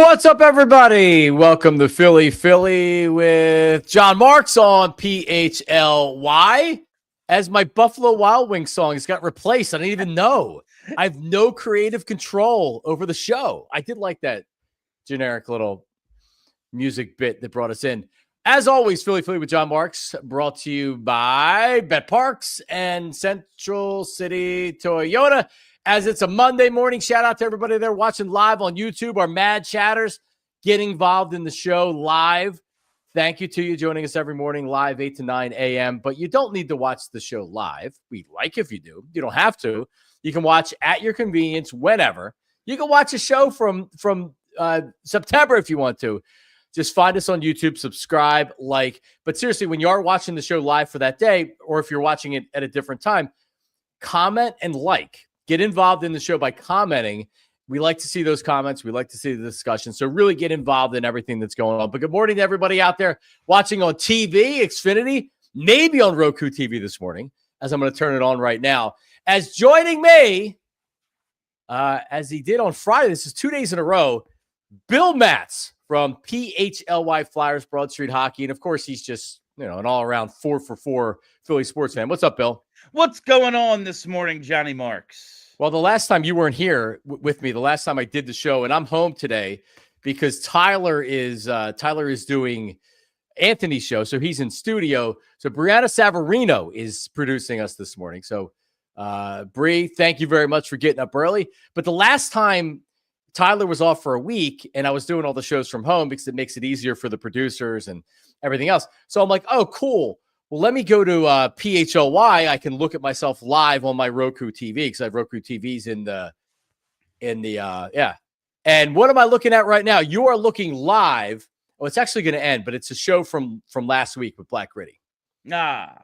What's up, everybody? Welcome to Philly with Jon Marks on PHLY. As my Buffalo Wild Wings song has got replaced, I didn't even know. I have no creative control over the show. I did like that generic little music bit that brought us in. As always, Philly with Jon Marks, brought to you by Bet Parks and Central City Toyota. As it's a Monday morning, shout out to everybody there watching live on YouTube, our mad chatters, getting involved in the show live. Thank you to you joining us every morning live, 8 to 9 a.m. But you don't need to watch the show live. We like if you do. You don't have to. You can watch at your convenience whenever. You can watch a show from September if you want to. Just find us on YouTube, subscribe, like. But seriously, when you are watching the show live for that day, or if you're watching it at a different time, comment and like. Get involved in the show by commenting. We like to see those comments. We like to see the discussion. So really get involved in everything that's going on. But good morning to everybody out there watching on TV, Xfinity, maybe on Roku TV this morning, as I'm going to turn it on right now. As joining me, as he did on Friday, this is 2 days in a row, Bill Matz from PHLY Flyers, Broad Street Hockey. And, of course, he's just, an all-around 4-for-4 Philly sports fan. What's up, Bill? What's going on this morning, Johnny Marks? Well, the last time you weren't here with me, the last time I did the show, and I'm home today because Tyler is doing Anthony's show, so he's in studio. So Brianna Savarino is producing us this morning. So, Bree, thank you very much for getting up early. But the last time Tyler was off for a week, and I was doing all the shows from home because it makes it easier for the producers and everything else. So I'm like, oh, cool. Well, let me go to PHLY. I can look at myself live on my Roku TV because I have Roku TVs in the. And what am I looking at right now? You are looking live. Oh, it's actually going to end, but it's a show from last week with Black Gritty. Yeah.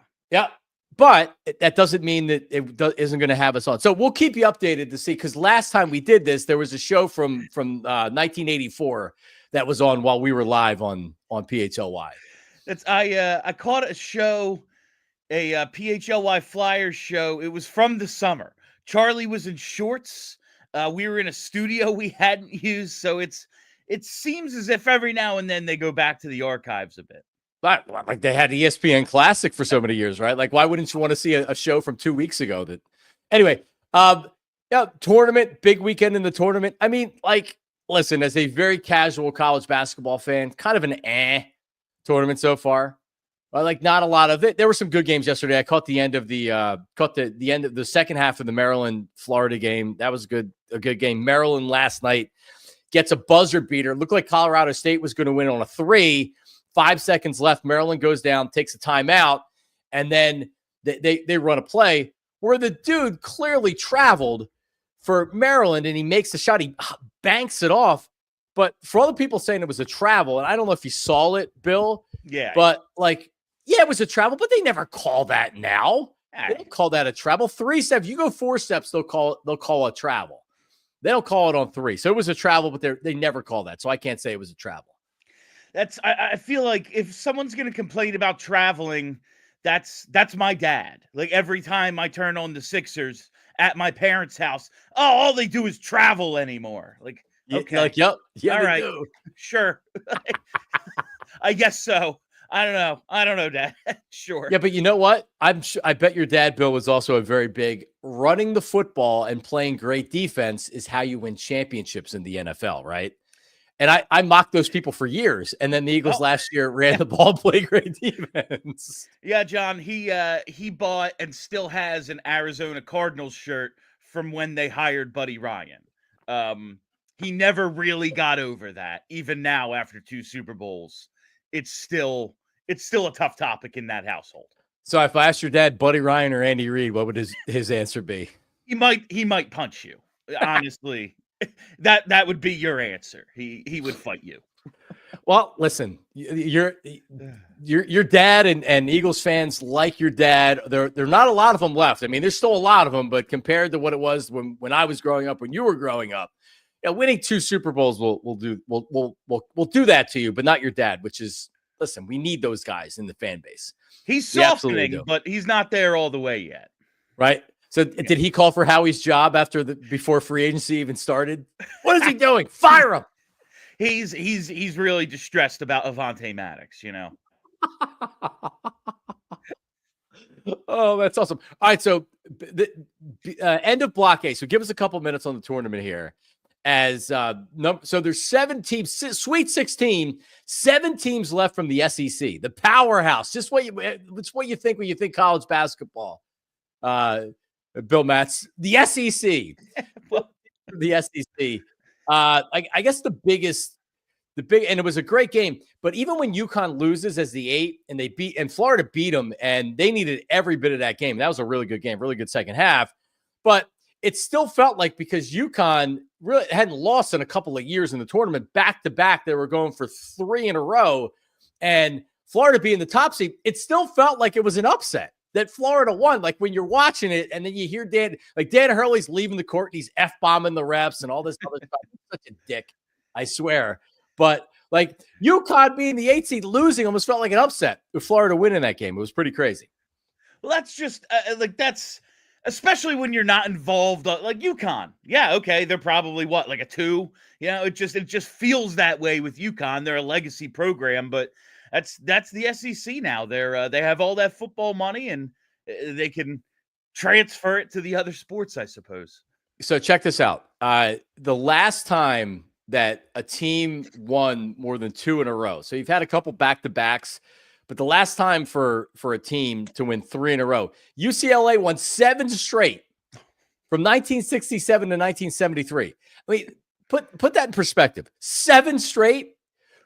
But that doesn't mean that it isn't going to have us on. So we'll keep you updated to see, because last time we did this, there was a show from 1984 that was on while we were live on PHLY. I caught a show, a PHLY Flyers show. It was from the summer. Charlie was in shorts. We were in a studio we hadn't used, so it seems as if every now and then they go back to the archives a bit. Like they had ESPN Classic for so many years, right? Like, why wouldn't you want to see a show from 2 weeks ago? Anyway, tournament, big weekend in the tournament. I mean, like, listen, as a very casual college basketball fan, kind of an tournament so far. Like, not a lot of it. There were some good games yesterday. I caught the end of the end of the second half of the Maryland-Florida game. That was a good game. Maryland last night gets a buzzer beater. It looked like Colorado State was going to win on a 3. 5 seconds left. Maryland goes down, takes a timeout, and then they run a play where the dude clearly traveled for Maryland, and he makes the shot. He banks it off. But for all the people saying it was a travel, and I don't know if you saw it, Bill. Yeah. But, it was a travel, but they never call that now. They don't call that a travel. 3 steps. You go 4 steps, they'll call a travel. They don't call it on 3. So it was a travel, but they never call that. So I can't say it was a travel. I feel like if someone's going to complain about traveling, that's my dad. Like, every time I turn on the Sixers at my parents' house, all they do is travel anymore. Like, okay. Like, yep. Yeah, all right. Sure. I guess so. I don't know, Dad. Sure. Yeah, but you know what? I bet your dad, Bill, was also a very big running the football and playing great defense is how you win championships in the NFL, right? And I mocked those people for years. And then the Eagles last year ran the ball and played great defense. Yeah, John, he bought and still has an Arizona Cardinals shirt from when they hired Buddy Ryan. He never really got over that. Even now, after 2 Super Bowls, it's still a tough topic in that household. So if I asked your dad, Buddy Ryan or Andy Reid, what would his answer be? He might punch you. Honestly, that would be your answer. He would fight you. Well, listen, your dad and Eagles fans like your dad. There are not a lot of them left. I mean, there's still a lot of them, but compared to what it was when I was growing up, when you were growing up, winning 2 Super Bowls will do that to you, but not your dad. Which is, listen, we need those guys in the fan base. He's softening, but he's not there all the way yet. Right. So did he call for Howie's job before free agency even started? What is he doing? Fire him. he's really distressed about Avonte Maddox, you know. Oh, that's awesome. All right, so the end of Block A. So give us a couple minutes on the tournament here. As so there's 7 teams, Sweet 16, 7 teams left from the SEC, the powerhouse. Just it's what you think when you think college basketball. Bill Matz, the SEC, the SEC. I guess the big, and it was a great game. But even when UConn loses as the 8 and Florida beat them, and they needed every bit of that game. That was a really good game, really good second half. But it still felt like, because UConn really hadn't lost in a couple of years in the tournament, back to back, they were going for 3 in a row, and Florida being the top seed, it still felt like it was an upset that Florida won. Like when you're watching it, and then you hear Dan Hurley's leaving the court, and he's F-bombing the refs and all this other stuff. He's such a dick, I swear. But like UConn being the 8 seed losing almost felt like an upset with Florida winning that game. It was pretty crazy. Well, that's just that's especially when you're not involved, like UConn. Yeah, okay, they're probably like a 2. You know, it just feels that way with UConn. They're a legacy program, but that's the SEC now. They have all that football money, and they can transfer it to the other sports, I suppose. So check this out. The last time that a team won more than 2 in a row. So you've had a couple back-to-backs, but the last time for a team to win 3 in a row, UCLA won 7 straight from 1967 to 1973. I mean, put that in perspective. 7 straight.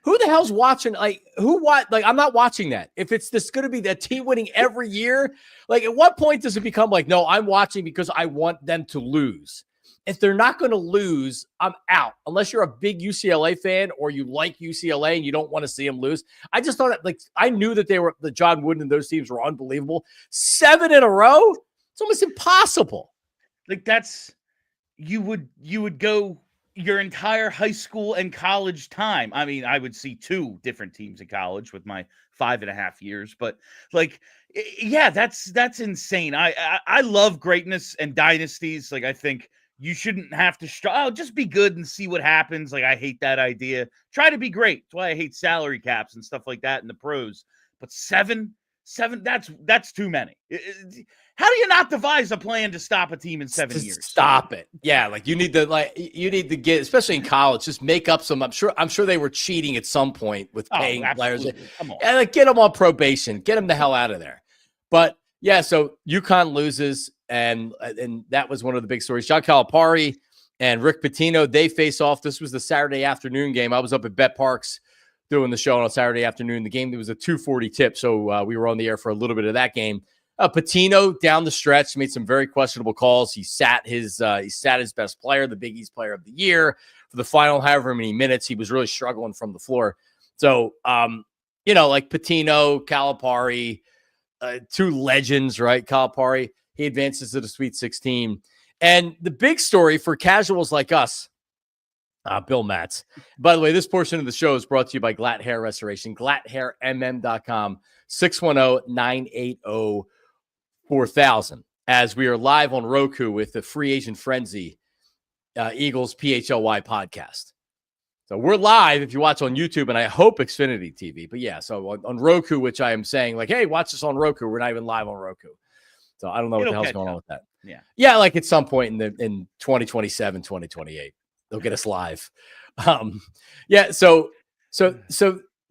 Who the hell's watching? Like, I'm not watching that. If it's this going to be that team winning every year, like, at what point does it become like, no, I'm watching because I want them to lose? If they're not going to lose, I'm out. Unless you're a big UCLA fan or you like UCLA and you don't want to see them lose. I just thought, like, I knew that the John Wooden and those teams were unbelievable. 7 in a row? It's almost impossible. Like, you would go your entire high school and college time. I mean, I would see 2 different teams in college with my 5.5 years, but like, yeah, that's insane. I love greatness and dynasties. Like, I think you shouldn't have to just be good and see what happens. Like, I hate that idea. Try to be great. That's why I hate salary caps and stuff like that in the pros. But 7, that's too many. How do you not devise a plan to stop a team in 7 years? Stop it. Yeah, like you need to get, especially in college, just make up some. I'm sure they were cheating at some point with paying players. Come on. And like, get them on probation. Get them the hell out of there. But yeah, so UConn loses, and that was one of the big stories. John Calipari and Rick Pitino, they face off. This was the Saturday afternoon game. I was up at Bet Parks doing the show on Saturday afternoon. The game, there was a 2:40 tip, so we were on the air for a little bit of that game. Pitino down the stretch made some very questionable calls. He sat his best player, the Big East Player of the Year, for the final however many minutes. He was really struggling from the floor. So, like Pitino, Calipari, 2 legends, right? Calipari, he advances to the Sweet 16. And the big story for casuals like us, Bill Matz. By the way, this portion of the show is brought to you by GLAT Hair Restoration, GLATHairMM.com, 610-980-4000. As we are live on Roku with the Free Agent Frenzy Eagles PHLY podcast. So we're live if you watch on YouTube, and I hope Xfinity TV. But yeah, so on Roku, which I am saying, like, hey, watch this on Roku. We're not even live on Roku. So I don't know what the hell's going on with that. Yeah, like at some point in 2027, 2028, they'll get us live. So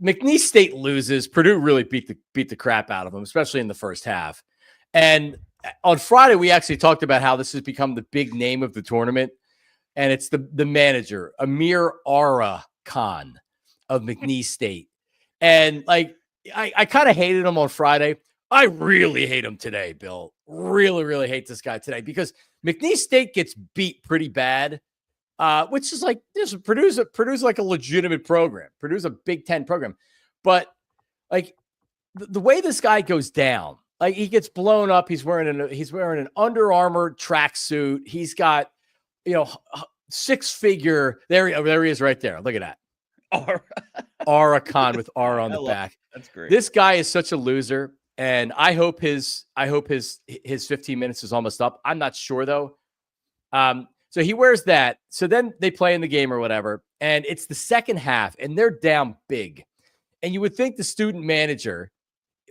McNeese State loses. Purdue really beat the crap out of them, especially in the first half. And on Friday, we actually talked about how this has become the big name of the tournament. And it's the manager, Amir Khan of McNeese State. And like, I kind of hated him on Friday. I really hate him today, Bill. Really, really hate this guy today because McNeese State gets beat pretty bad, which is like, this Purdue's like a legitimate program. Purdue's a Big Ten program. But like the way this guy goes down, like he gets blown up. He's wearing an Under Armour tracksuit. He's got, 6-figure. There he is right there. Look at that. Ara Khan with R on the back. That's great. This guy is such a loser. And I hope his 15 minutes is almost up. I'm not sure though. So he wears that. So then they play in the game or whatever. And it's the second half and they're down big. And you would think the student manager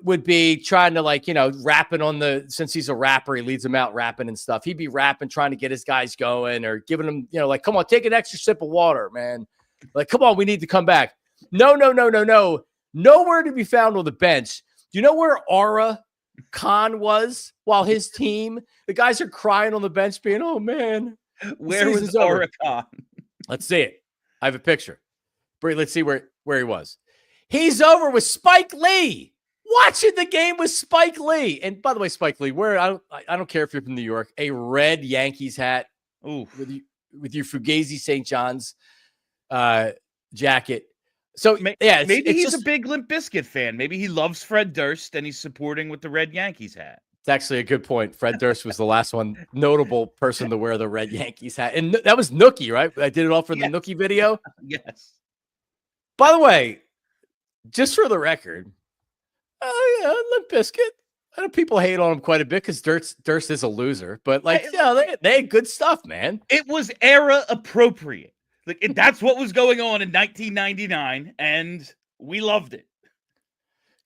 would be trying to, like, rapping on since he's a rapper, he leads them out rapping and stuff. He'd be rapping, trying to get his guys going or giving them, like, come on, take an extra sip of water, man. Like, come on, we need to come back. No. Nowhere to be found on the bench. Do you know where Amir Khan was while his team, the guys are crying on the bench being, oh man. Where was Amir Khan? Let's see it. I have a picture. Let's see where he was. He's over with Spike Lee, watching the game with Spike Lee. And by the way, Spike Lee, I don't care if you're from New York, a red Yankees hat. Ooh, with your Fugazi St. John's jacket. So yeah, maybe he's a big Limp Bizkit fan. Maybe he loves Fred Durst and he's supporting with the red Yankees hat. It's actually a good point. Fred Durst was the last one notable person to wear the red Yankees hat, and that was Nookie, right? I did it all for the Nookie video. Yes. By the way, just for the record, Limp Bizkit. I know people hate on him quite a bit because Durst is a loser, but like, they had good stuff, man. It was era appropriate. Like that's what was going on in 1999, and we loved it.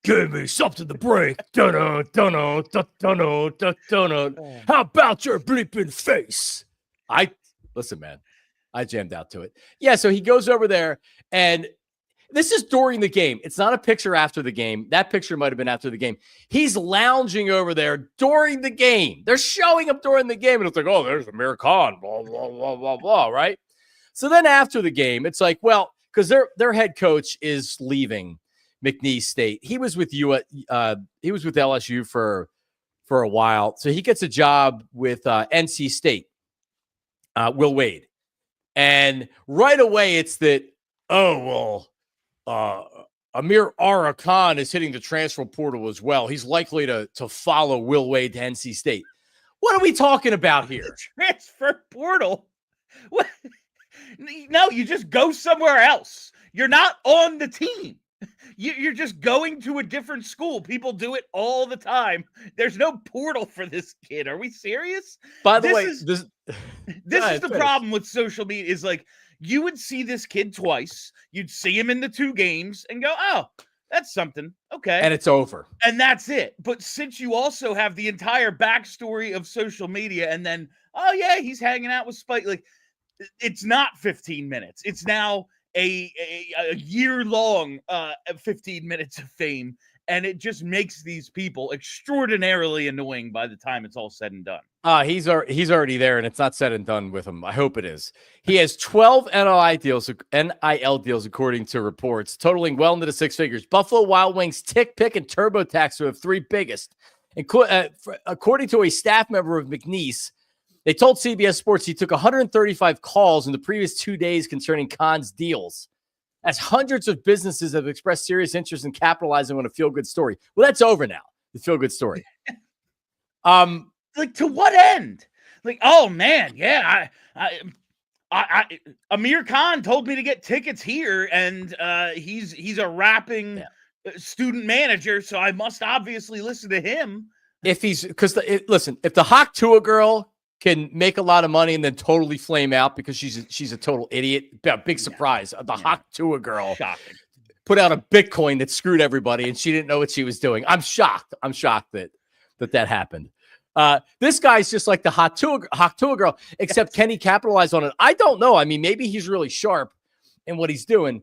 Give me something to break. Dunno. How about your bleeping face? Listen, man. I jammed out to it. Yeah, so he goes over there, and this is during the game. It's not a picture after the game. That picture might have been after the game. He's lounging over there during the game. They're showing up during the game, and it's like, oh, there's Amir Khan, blah, blah, blah, blah, blah, right? So then after the game, it's like, well, because their head coach is leaving McNeese State. He was with LSU for a while. So he gets a job with NC State, Will Wade. And right away it's that, Amir Khan is hitting the transfer portal as well. He's likely to follow Will Wade to NC State. What are we talking about here? The transfer portal? What? No, you just go somewhere else. You're not on the team. You're just going to a different school. People do it all the time. There's no portal for this kid. Are we serious? By the way, this is the problem with social media is like you would see this kid twice. You'd see him in the 2 games and go, oh, that's something. Okay. And it's over. And that's it. But since you also have the entire backstory of social media and then, oh, yeah, he's hanging out with Spike. Like, it's not 15 minutes. It's now a year-long 15 minutes of fame, and it just makes these people extraordinarily annoying by the time it's all said and done. He's already there, and it's not said and done with him. I hope it is. He has 12 NIL deals, according to reports, totaling well into the 6 figures. Buffalo Wild Wings, Tick Pick, and TurboTax are the 3 biggest. According to a staff member of McNeese, they told CBS Sports he took 135 calls in the previous 2 days concerning Khan's deals, as hundreds of businesses have expressed serious interest in capitalizing on a feel-good story. Well, that's over now, the feel-good story. Like, to what end? Like, oh, man, yeah, Amir Khan told me to get tickets here, and he's a rapping student manager, so I must obviously listen to him. If the Hawk Tua girl can make a lot of money and then totally flame out because she's a total idiot. Big surprise. The Hawk Tua girl put out a Bitcoin that screwed everybody and she didn't know what she was doing. I'm shocked. That happened. This guy's just like the Hawk Tua girl, except can he capitalize on it? I don't know. I mean, maybe he's really sharp in what he's doing,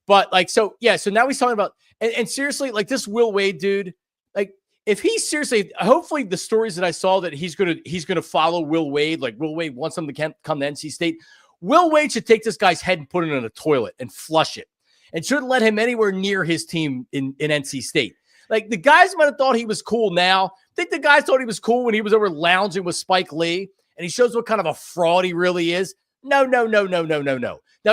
but like, so now he's talking about, and seriously, like this Will Wade dude, like, if he seriously, hopefully the stories that I saw that he's gonna follow Will Wade, like Will Wade wants him to come to NC State. Will Wade should take this guy's head and put it in a toilet and flush it, and shouldn't let him anywhere near his team in NC State. Like the guys might have thought he was cool now. I think the guys thought he was cool when he was over lounging with Spike Lee, and he shows what kind of a fraud he really is. No. Now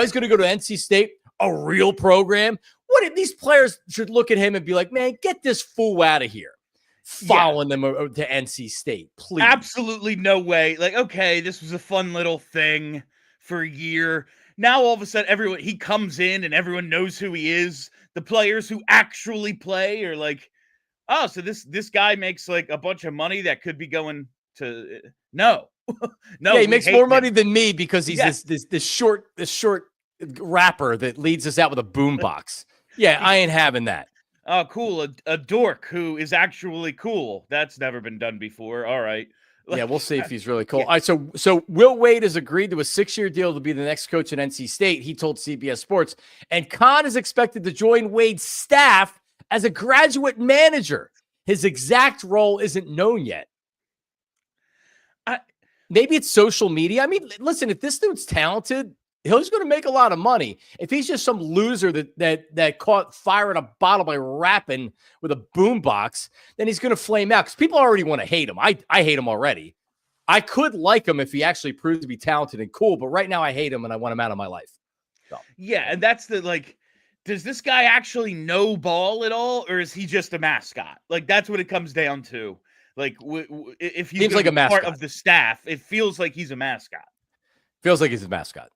he's gonna go to NC State, a real program. What if these players should look at him and be like, man, get this fool out of here. Following them to NC State, please. Absolutely no way. Like, okay, this was a fun little thing for a year. Now all of a sudden, he comes in and everyone knows who he is. The players who actually play are like, oh, so this guy makes like a bunch of money that could be going to no. No, Yeah, he we makes hate more him. money than me because he's Yeah. this short rapper that leads us out with a boombox. Yeah, I ain't having that. Oh, cool. A dork who is actually cool. That's never been done before. All right. Yeah, we'll see if he's really cool. Yeah. All right, so Will Wade has agreed to a 6-year deal to be the next coach at NC State. He told CBS Sports, and Khan is expected to join Wade's staff as a graduate manager. His exact role isn't known yet. Maybe it's social media. I mean, listen, if this dude's talented, he's going to make a lot of money. If he's just some loser that caught fire in a bottle by rapping with a boombox, then he's going to flame out because people already want to hate him. I hate him already. I could like him if he actually proves to be talented and cool, but right now I hate him and I want him out of my life. So. Yeah, and that's does this guy actually know ball at all, or is he just a mascot? Like, that's what it comes down to. Like, if he's like a mascot. part of the staff, it feels like he's a mascot. Feels like he's a mascot.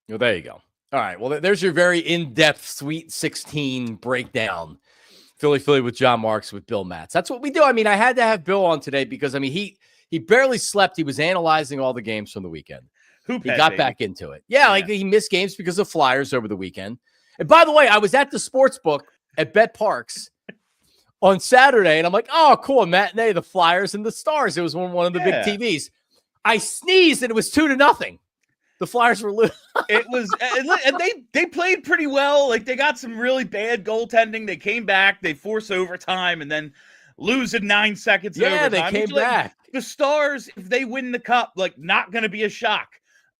Well, there you go. All right. Well, there's your very in-depth Sweet 16 breakdown. Philly with Jon Marks with Bill Matz. That's what we do. I mean, I had to have Bill on today because, I mean, he barely slept. He was analyzing all the games from the weekend. He got back into it. Yeah, like he missed games because of Flyers over the weekend. And by the way, I was at the sports book at Bet Parks on Saturday, and I'm like, oh, cool, matinee, the Flyers and the Stars. It was one of the big TVs. I sneezed, and it was 2-0. The Flyers were losing. It was, and they played pretty well. Like, they got some really bad goaltending. They came back, they forced overtime, and then lose in 9 seconds. Yeah, they came back. The Stars, if they win the cup, like, not going to be a shock.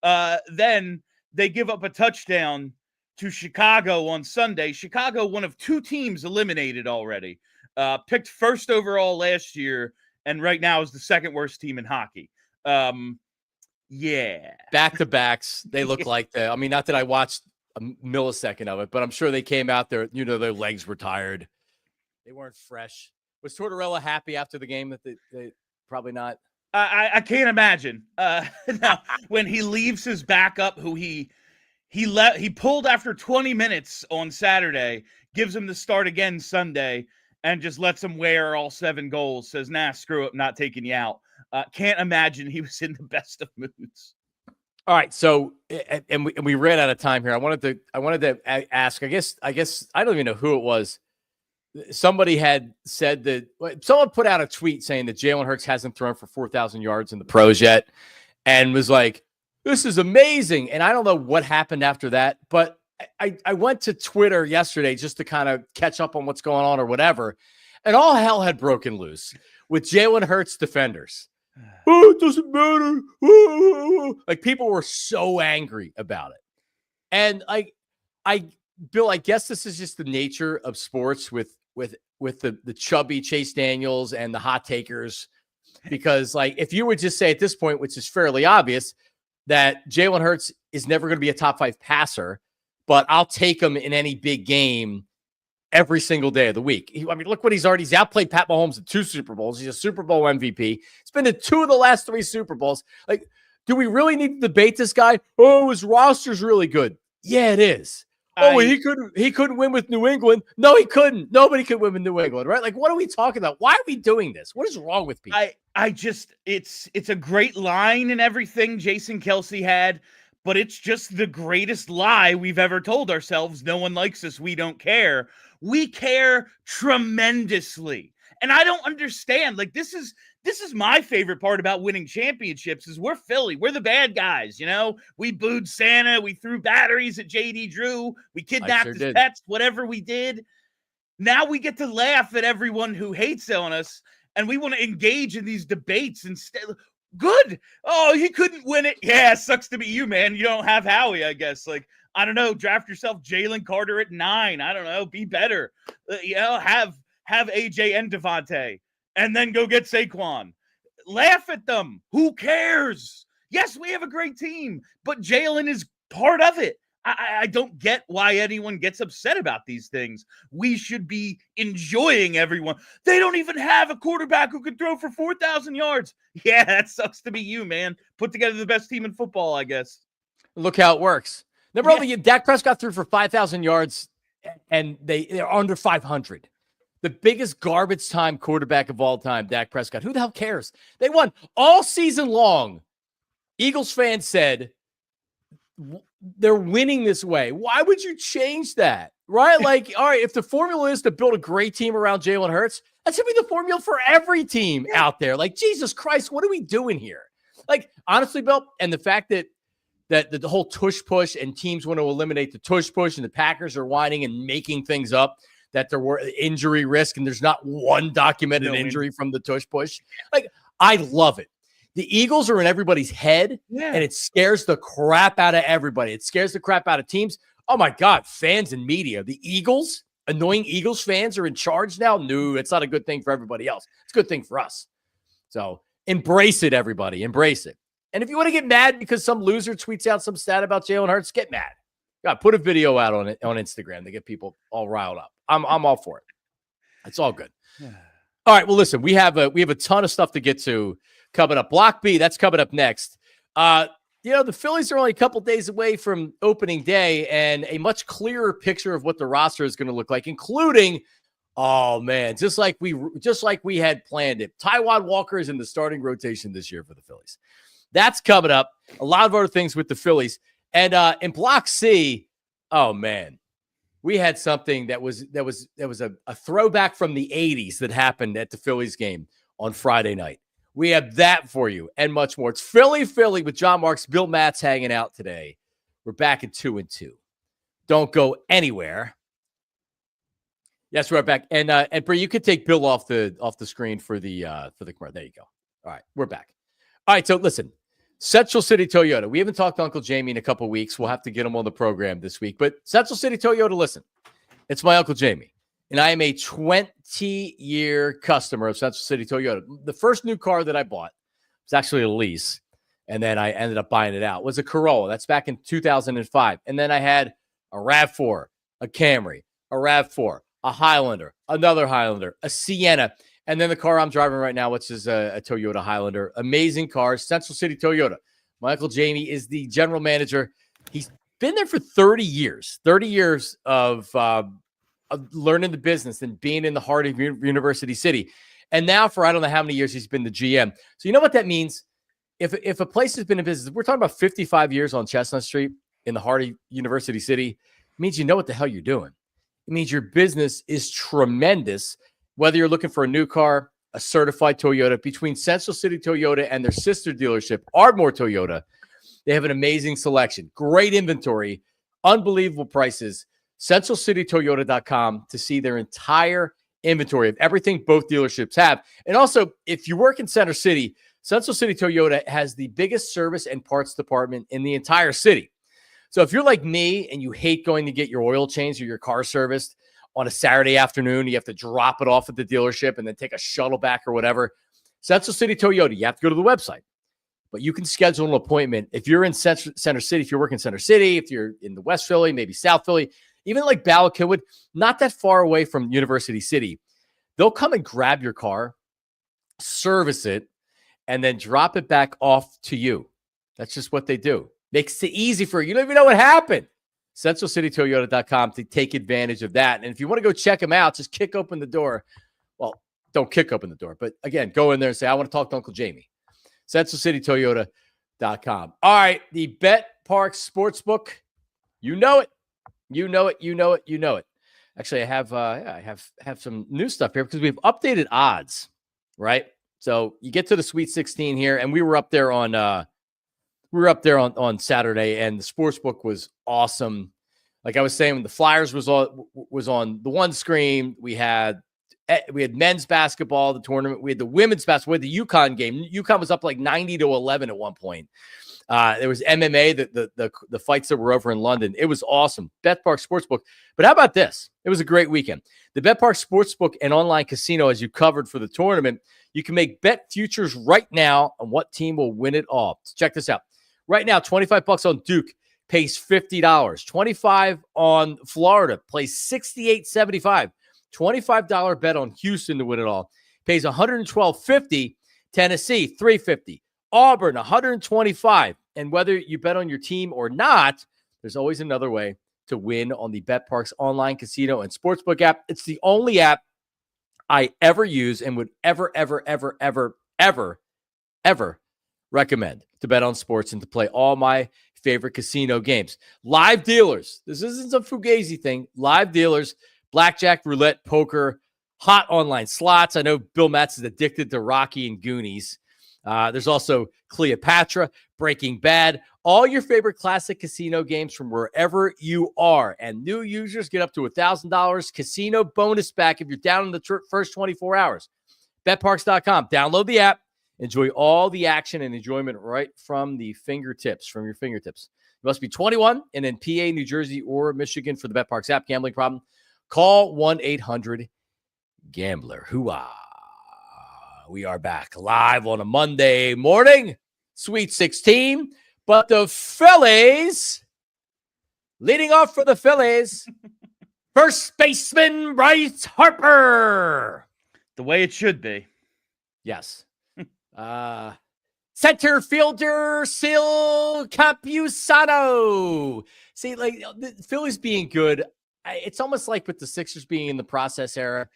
Then they give up a touchdown to Chicago on Sunday. Chicago, one of 2 teams eliminated already. Picked first overall last year, and right now is the second worst team in hockey. Yeah. Back-to-backs. They look like I mean, not that I watched a millisecond of it, but I'm sure they came out there, their legs were tired. They weren't fresh. Was Tortorella happy after the game that they probably not? I can't imagine. Now, when he leaves his backup, who he pulled after 20 minutes on Saturday, gives him the start again Sunday, and just lets him wear all 7 goals, says, nah, screw it, I'm not taking you out. Can't imagine he was in the best of moods. All right, so and we ran out of time here. I wanted to ask. I guess I don't even know who it was. Somebody had said that someone put out a tweet saying that Jalen Hurts hasn't thrown for 4,000 yards in the pros yet, and was like, "This is amazing." And I don't know what happened after that, but I went to Twitter yesterday just to kind of catch up on what's going on or whatever, and all hell had broken loose with Jalen Hurts defenders. Oh, it doesn't matter. Like, people were so angry about it. And Bill, I guess this is just the nature of sports with the chubby Chase Daniels and the hot takers, because, like, if you would just say at this point, which is fairly obvious, that Jalen Hurts is never going to be a top 5 passer, but I'll take him in any big game every single day of the week. I mean, look what he's outplayed Pat Mahomes in 2 Super Bowls. He's a Super Bowl MVP. He's been in 2 of the last 3 Super Bowls. Like, do we really need to debate this guy? Oh, his roster's really good. Yeah, it is. He couldn't win with New England. No, he couldn't. Nobody could win with New England, right? Like, what are we talking about? Why are we doing this? What is wrong with people? It's a great line and everything Jason Kelce had, but it's just the greatest lie we've ever told ourselves. No one likes us. We don't care. We care tremendously. And I don't understand. Like, this is my favorite part about winning championships is we're Philly. We're the bad guys, We booed Santa. We threw batteries at J.D. Drew. We kidnapped his pets, whatever we did. Now we get to laugh at everyone who hates on us, and we want to engage in these debates instead. Good. Oh, he couldn't win it. Yeah, sucks to be you, man. You don't have Howie, I guess. Like, I don't know. Draft yourself Jalen Carter at 9. I don't know. Be better. Have AJ and Devontae, and then go get Saquon. Laugh at them. Who cares? Yes, we have a great team, but Jalen is part of it. I don't get why anyone gets upset about these things. We should be enjoying everyone. They don't even have a quarterback who could throw for 4,000 yards. Yeah, that sucks to be you, man. Put together the best team in football, I guess. Look how it works. Remember, Dak Prescott threw for 5,000 yards, and they're under 500. The biggest garbage time quarterback of all time, Dak Prescott. Who the hell cares? They won all season long. Eagles fans said they're winning this way. Why would you change that? Right? Like, all right, if the formula is to build a great team around Jalen Hurts, that should be the formula for every team out there. Like, Jesus Christ, what are we doing here? Like, honestly, Bill, and the fact that the whole tush push and teams want to eliminate the tush push and the Packers are whining and making things up that there were injury risk and there's not one documented injury from the tush push. Like, I love it. The Eagles are in everybody's head, and it scares the crap out of everybody. It scares the crap out of teams. Oh, my God, fans and media. The Eagles, annoying Eagles fans are in charge now? No, it's not a good thing for everybody else. It's a good thing for us. So embrace it, everybody. Embrace it. And if you want to get mad because some loser tweets out some stat about Jalen Hurts, get mad. God, put a video out on it on Instagram to get people all riled up. I'm all for it. It's all good. All right. Well, listen, we have a ton of stuff to get to coming up. Block B, that's coming up next. The Phillies are only a couple days away from opening day, and a much clearer picture of what the roster is going to look like, including, oh man, just like we had planned it. Taijuan Walker is in the starting rotation this year for the Phillies. That's coming up. A lot of other things with the Phillies. And in Block C, oh man, we had something that was a throwback from the 80s that happened at the Phillies game on Friday night. We have that for you and much more. It's Philly with Jon Marks, Bill Matz hanging out today. We're back at 2-2. Don't go anywhere. Yes, we're back. And Bree, you could take Bill off the screen for the commercial. There you go. All right, we're back. All right, so listen. Central City Toyota. We haven't talked to Uncle Jamie in a couple of weeks. We'll have to get him on the program this week. But Central City Toyota, listen, it's my Uncle Jamie, and I am a 20-year customer of Central City Toyota. The first new car that I bought was actually a lease, and then I ended up buying it out. It was a Corolla. That's back in 2005. And then I had a RAV4, a Camry, a RAV4, a Highlander, another Highlander, a Sienna, and then the car I'm driving right now, which is a Toyota Highlander. Amazing cars, Central City Toyota. My Uncle Jamie is the general manager. He's been there for 30 years, 30 years of learning the business and being in the heart of University City. And now for I don't know how many years he's been the GM. So you know what that means? If a place has been in business, we're talking about 55 years on Chestnut Street in the heart of University City, it means you know what the hell you're doing. It means your business is tremendous. Whether you're looking for a new car, a certified Toyota, between Central City Toyota and their sister dealership, Ardmore Toyota, they have an amazing selection, great inventory, unbelievable prices. CentralCityToyota.com to see their entire inventory of everything both dealerships have. And also, if you work in Center City, Central City Toyota has the biggest service and parts department in the entire city. So if you're like me and you hate going to get your oil changed or your car serviced on a Saturday afternoon, you have to drop it off at the dealership and then take a shuttle back or whatever. Central City Toyota, you have to go to the website, but you can schedule an appointment. If you're in Center City, if you're working Center City, if you're in the West Philly, maybe South Philly, even like Ballackinwood, not that far away from University City, they'll come and grab your car, service it, and then drop it back off to you. That's just what they do. Makes it easy for you. You don't even know what happened. CentralCityToyota.com to take advantage of that. And if you want to go check them out, just kick open the door. Well, don't kick open the door, but again, go in there and say, I want to talk to Uncle Jamie. CentralCityToyota.com. All right, the Bet Park Sportsbook. You know it. You know it. You know it. You know it. Actually, I have some new stuff here because we've updated odds, right? So you get to the Sweet 16 here, and we were up there on Saturday, and the sportsbook was awesome. Like I was saying, when the Flyers was on the one screen, we had men's basketball, the tournament, we had the women's basketball, we had the UConn game. UConn was up like 90-11 at one point. There was MMA, the fights that were over in London. It was awesome. Bet Park Sportsbook. But how about this? It was a great weekend. The Bet Park Sportsbook and online casino, as you covered for the tournament, you can make bet futures right now on what team will win it all. So check this out. Right now, $25 on Duke pays $50. $25 on Florida plays $68.75. $25 bet on Houston to win it all pays $112.50. Tennessee $350. Auburn $125. And whether you bet on your team or not, there's always another way to win on the Bet Parks online casino and sportsbook app. It's the only app I ever use and would ever recommend to bet on sports and to play all my favorite casino games. Live dealers. This isn't a fugazi thing. Live dealers, blackjack, roulette, poker, hot online slots. I know Bill Matz is addicted to Rocky and Goonies. There's also Cleopatra, Breaking Bad, all your favorite classic casino games from wherever you are. And new users get up to $1,000 casino bonus back if you're down in the first 24 hours. BetParks.com. Download the app. Enjoy all the action and enjoyment right from your fingertips. You must be 21 and in PA, New Jersey, or Michigan for the BetParks app. Gambling problem? Call 1-800-GAMBLER. Hooah. We are back live on a Monday morning. Sweet 16. But the Phillies, leading off for the Phillies, first baseman Bryce Harper. The way it should be. Yes. Center fielder Sil Campusano. See, like the Phillies being good, it's almost like with the Sixers being in the process era.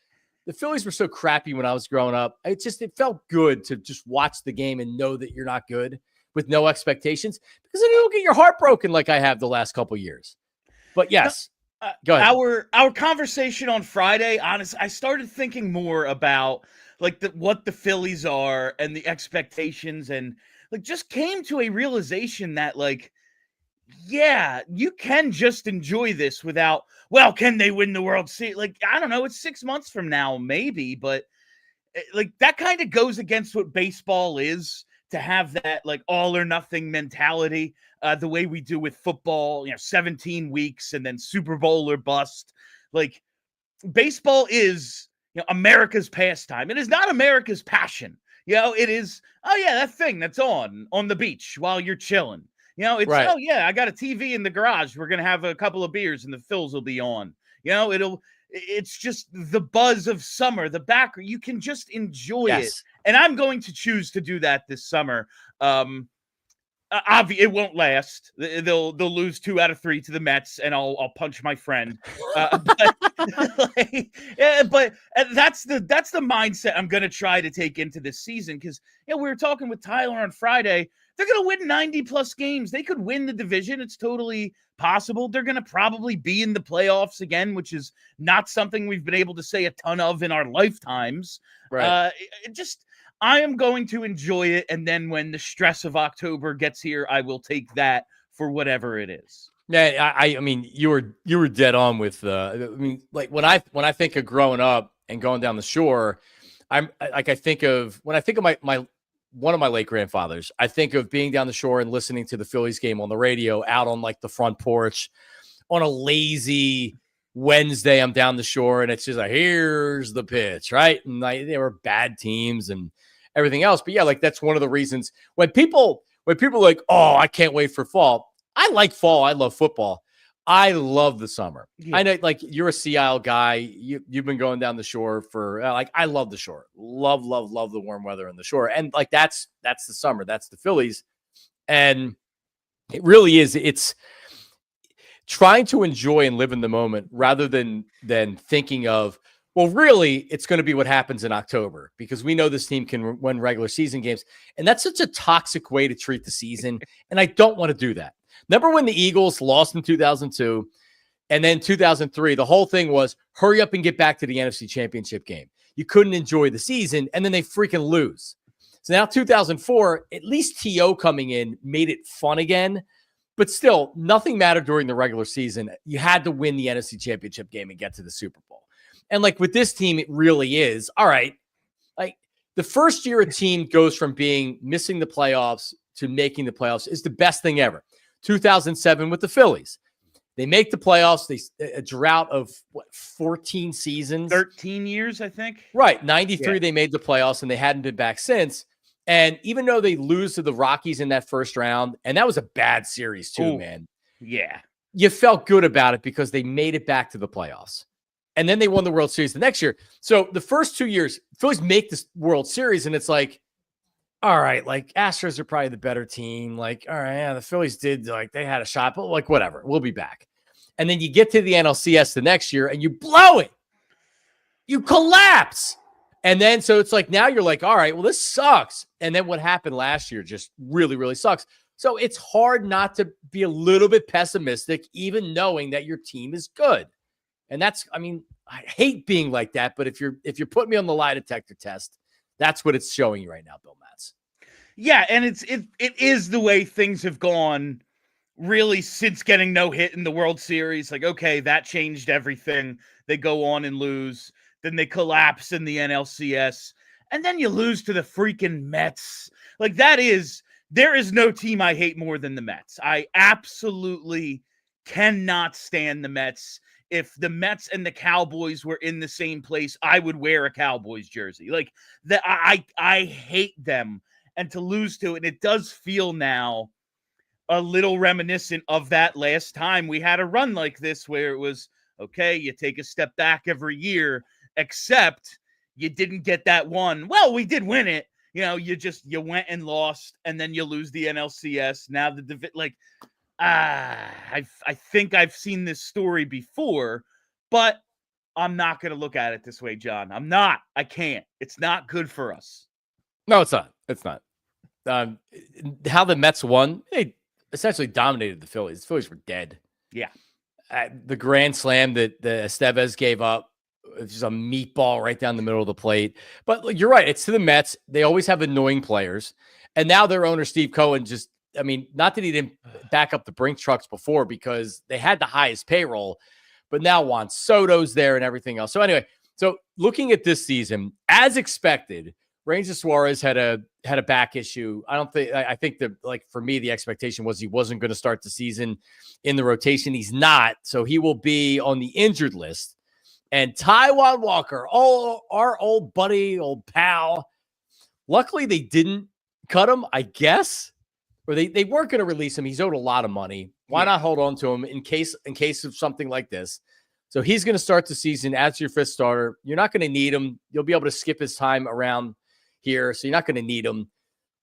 The Phillies were so crappy when I was growing up. It felt good to just watch the game and know that you're not good with no expectations, because then you don't get your heart broken like I have the last couple years. But yes, go ahead. Our conversation on Friday, honestly, I started thinking more about like what the Phillies are and the expectations, and like just came to a realization that like, yeah, you can just enjoy this without, well, can they win the World Series? Like, I don't know, it's 6 months from now, maybe, but like that kind of goes against what baseball is, to have that like all or nothing mentality, the way we do with football, 17 weeks and then Super Bowl or bust. Like baseball is, America's pastime. It is not America's passion. It is, oh yeah, that thing that's on the beach while you're chilling. It's right. Oh yeah, I got a TV in the garage. We're gonna have a couple of beers and the Phils will be on. It's just the buzz of summer, the back. You can just enjoy it. And I'm going to choose to do that this summer. It won't last. They'll lose 2 out of 3 to the Mets, and I'll punch my friend. But that's the mindset I'm gonna try to take into this season, because we were talking with Tyler on Friday. They're gonna win 90+ games. They could win the division. It's totally possible. They're gonna probably be in the playoffs again, which is not something we've been able to say a ton of in our lifetimes. Right. I am going to enjoy it, and then when the stress of October gets here, I will take that for whatever it is. Yeah, I mean, you were dead on with like when I think of growing up and going down the shore, when I think of my one of my late grandfathers, I think of being down the shore and listening to the Phillies game on the radio out on like the front porch on a lazy Wednesday. I'm down the shore and it's just like, here's the pitch, right? And they were bad teams and everything else. But yeah, like that's one of the reasons when people are like, oh, I can't wait for fall. I like fall. I love football. I love the summer. Yeah. I know, like, you're a Sea Isle guy. You've been going down the shore for I love the shore. Love the warm weather and the shore. And like that's the summer. That's the Phillies. And it really is. It's trying to enjoy and live in the moment rather than thinking of, well, really, it's going to be what happens in October, because we know this team can win regular season games. And that's such a toxic way to treat the season. And I don't want to do that. Remember when the Eagles lost in 2002 and then 2003, the whole thing was hurry up and get back to the NFC Championship game. You couldn't enjoy the season, and then they freaking lose. So now 2004, at least T.O. coming in made it fun again, but still nothing mattered during the regular season. You had to win the NFC Championship game and get to the Super Bowl. And like with this team, it really is. All right, like the first year a team goes from being missing the playoffs to making the playoffs is the best thing ever. 2007 with the Phillies. They make the playoffs. A drought of 14 seasons. 13 years, I think. Right. 93, They made the playoffs, and they hadn't been back since. And even though they lose to the Rockies in that first round, and that was a bad series too, man. Yeah. You felt good about it because they made it back to the playoffs. And then they won the World Series the next year. So the first 2 years, Phillies make this World Series, and it's like, all right, like Astros are probably the better team. Like, all right, yeah, the Phillies did, like, they had a shot, but like, whatever, we'll be back. And then you get to the NLCS the next year and you blow it. You collapse. And then, so it's like, now you're like, all right, well, this sucks. And then what happened last year just really, really sucks. So it's hard not to be a little bit pessimistic, even knowing that your team is good. And that's, I mean, I hate being like that, but if you're putting me on the lie detector test, that's what it's showing you right now, Bill Matz. Yeah, and it is the way things have gone really since getting no hit in the World Series. Like, okay, that changed everything. They go on and lose. Then they collapse in the NLCS. And then you lose to the freaking Mets. Like, there is no team I hate more than the Mets. I absolutely cannot stand the Mets. If the Mets and the Cowboys were in the same place, I would wear a Cowboys jersey. Like, I hate them. And to lose to it, it does feel now a little reminiscent of that last time we had a run like this, where it was, okay, you take a step back every year, except you didn't get that one. Well, we did win it. You went and lost, and then you lose the NLCS. Now I think I've seen this story before, but I'm not going to look at it this way, John. I'm not. I can't. It's not good for us. No, it's not. It's not. How the Mets won, they essentially dominated the Phillies. The Phillies were dead. Yeah. The grand slam that the Estevez gave up, just a meatball right down the middle of the plate. But you're right. It's to the Mets. They always have annoying players. And now their owner, Steve Cohen, just, I mean, not that he didn't back up the Brinks trucks before, because they had the highest payroll, but now Juan Soto's there and everything else. So anyway, so looking at this season, as expected, Ranger Suarez had a back issue. I think that, like, for me, the expectation was he wasn't going to start the season in the rotation. He's not. So he will be on the injured list. And Taijuan Walker, our old buddy, old pal, luckily they didn't cut him, I guess, or they weren't going to release him. He's owed a lot of money. Why not hold on to him in case of something like this? So he's going to start the season as your fifth starter. You're not going to need him. You'll be able to skip his time around here, so you're not going to need him.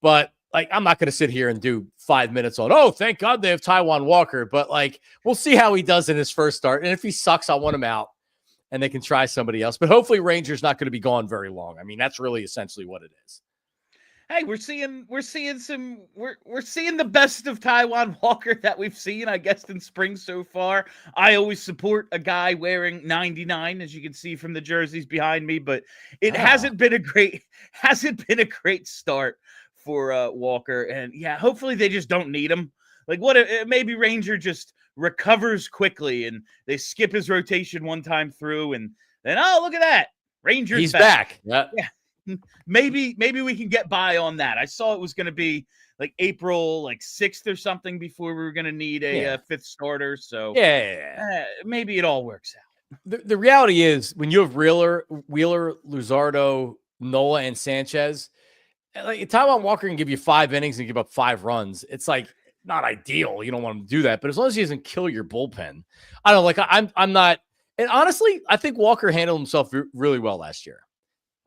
But, like, I'm not going to sit here and do 5 minutes on, oh, thank God they have Taijuan Walker. But, like, we'll see how he does in his first start. And if he sucks, I'll want him out, and they can try somebody else. But hopefully Ranger's not going to be gone very long. I mean, that's really essentially what it is. Hey, we're seeing the best of Taijuan Walker that we've seen, I guess, in spring so far. I always support a guy wearing 99, as you can see from the jerseys behind me, but it hasn't been a great start for Walker. And yeah, hopefully they just don't need him. Like, what if maybe Ranger just recovers quickly and they skip his rotation one time through, and then, oh, look at that, Ranger's back. Yeah. Maybe we can get by on that. I saw it was going to be like April 6th or something before we were going to need a fifth starter. So maybe it all works out. The reality is, when you have Wheeler, Luzardo, Nola, and Sanchez, like, Taijuan Walker can give you 5 innings and give up 5 runs. It's like not ideal. You don't want him to do that, but as long as he doesn't kill your bullpen, I don't know. Like, I'm not. And honestly, I think Walker handled himself really well last year.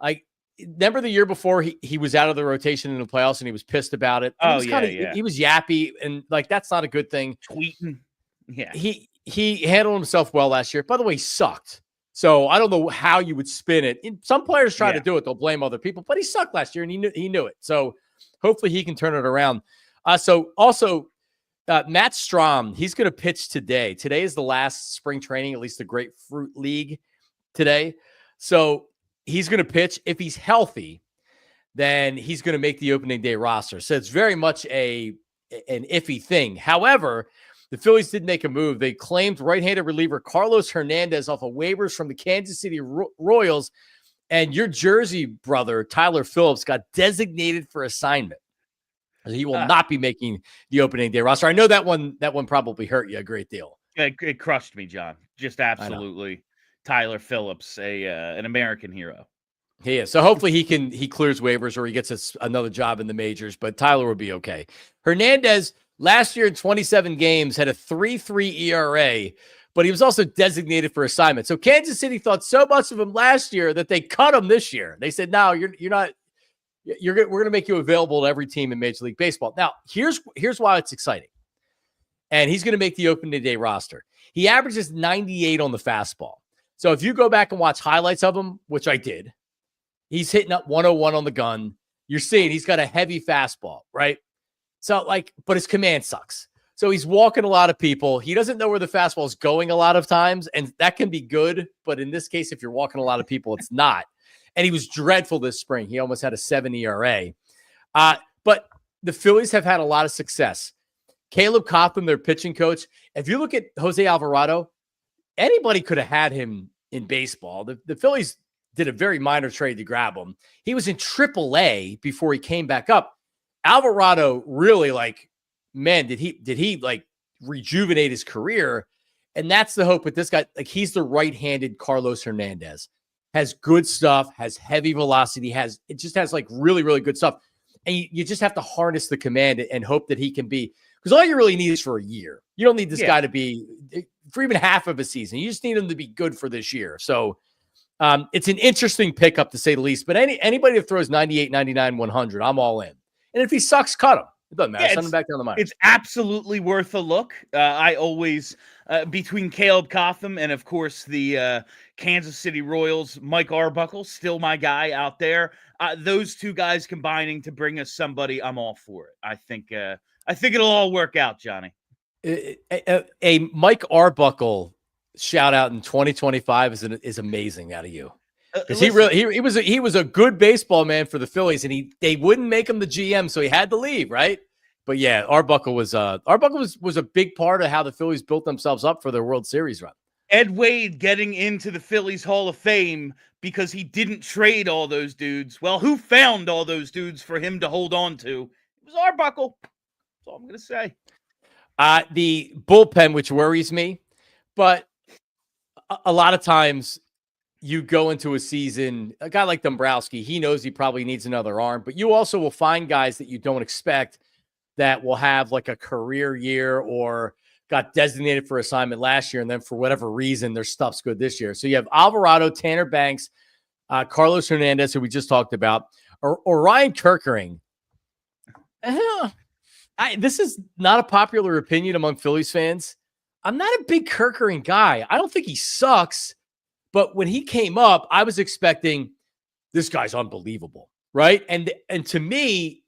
Like, remember the year before he was out of the rotation in the playoffs and he was pissed about it. He was yappy, and, like, that's not a good thing. Tweeting. Yeah. He handled himself well last year. By the way, he sucked. So I don't know how you would spin it. Some players try to do it. They'll blame other people, but he sucked last year and he knew it. So hopefully he can turn it around. So also Matt Strom, he's going to pitch today. Today is the last spring training, at least the Grapefruit League today. So he's going to pitch. If he's healthy, then he's going to make the opening day roster. So it's very much an iffy thing. However, the Phillies did make a move. They claimed right-handed reliever Carlos Hernandez off of waivers from the Kansas City Royals, and your Jersey brother, Tyler Phillips, got designated for assignment. He will not be making the opening day roster. I know that one probably hurt you a great deal. It crushed me, John. Just absolutely. Tyler Phillips, an American hero. He is. So hopefully he clears waivers or he gets another job in the majors, but Tyler will be okay. Hernandez, last year in 27 games, had a 3.3 ERA, but he was also designated for assignment. So Kansas City thought so much of him last year that they cut him this year. They said, no, you're not. We're going to make you available to every team in Major League Baseball. Now, here's why it's exciting. And he's going to make the opening day roster. He averages 98 on the fastball. So if you go back and watch highlights of him, which I did, He's hitting up 101 on the gun. You're seeing he's got a heavy fastball, right? So but his command sucks. So he's walking a lot of people. He doesn't know where the fastball is going a lot of times, and that can be good. But in this case, if you're walking a lot of people, it's not. And he was dreadful this spring. He almost had a 7 ERA. But the Phillies have had a lot of success. Caleb Cotham, their pitching coach. If you look at Jose Alvarado, anybody could have had him in baseball. The Phillies did a very minor trade to grab him. He was in AAA before he came back up. Alvarado really man, did he rejuvenate his career? And that's the hope with this guy. He's the right-handed Carlos Hernandez. Has good stuff, has heavy velocity, it just has really, really good stuff. And you just have to harness the command and hope that he can be, because all you really need is for a year. You don't need this guy to be for even half of a season. You just need him to be good for this year. So it's an interesting pickup to say the least. But anybody that throws 98, 99, 100, I'm all in. And if he sucks, cut him. It doesn't matter. Send him back down the minor. It's absolutely worth a look. I always, between Caleb Cotham and, of course, the Kansas City Royals, Mike Arbuckle, still my guy out there. Those two guys combining to bring us somebody, I'm all for it. I think it'll all work out, Johnny. A Mike Arbuckle shout out in 2025 is amazing out of you. Because he was a good baseball man for the Phillies, and they wouldn't make him the GM, so he had to leave, right? But yeah, Arbuckle was a big part of how the Phillies built themselves up for their World Series run. Ed Wade getting into the Phillies Hall of Fame because he didn't trade all those dudes. Well, who found all those dudes for him to hold on to? It was Arbuckle. That's all I'm going to say. The bullpen, which worries me, but a lot of times you go into a season, a guy like Dombrowski, he knows he probably needs another arm, but you also will find guys that you don't expect that will have a career year or got designated for assignment last year, and then for whatever reason, their stuff's good this year. So you have Alvarado, Tanner Banks, Carlos Hernandez, who we just talked about, or Ryan Kerkering. This is not a popular opinion among Phillies fans. I'm not a big Kerkering guy. I don't think he sucks, but when he came up, I was expecting this guy's unbelievable, right? And to me,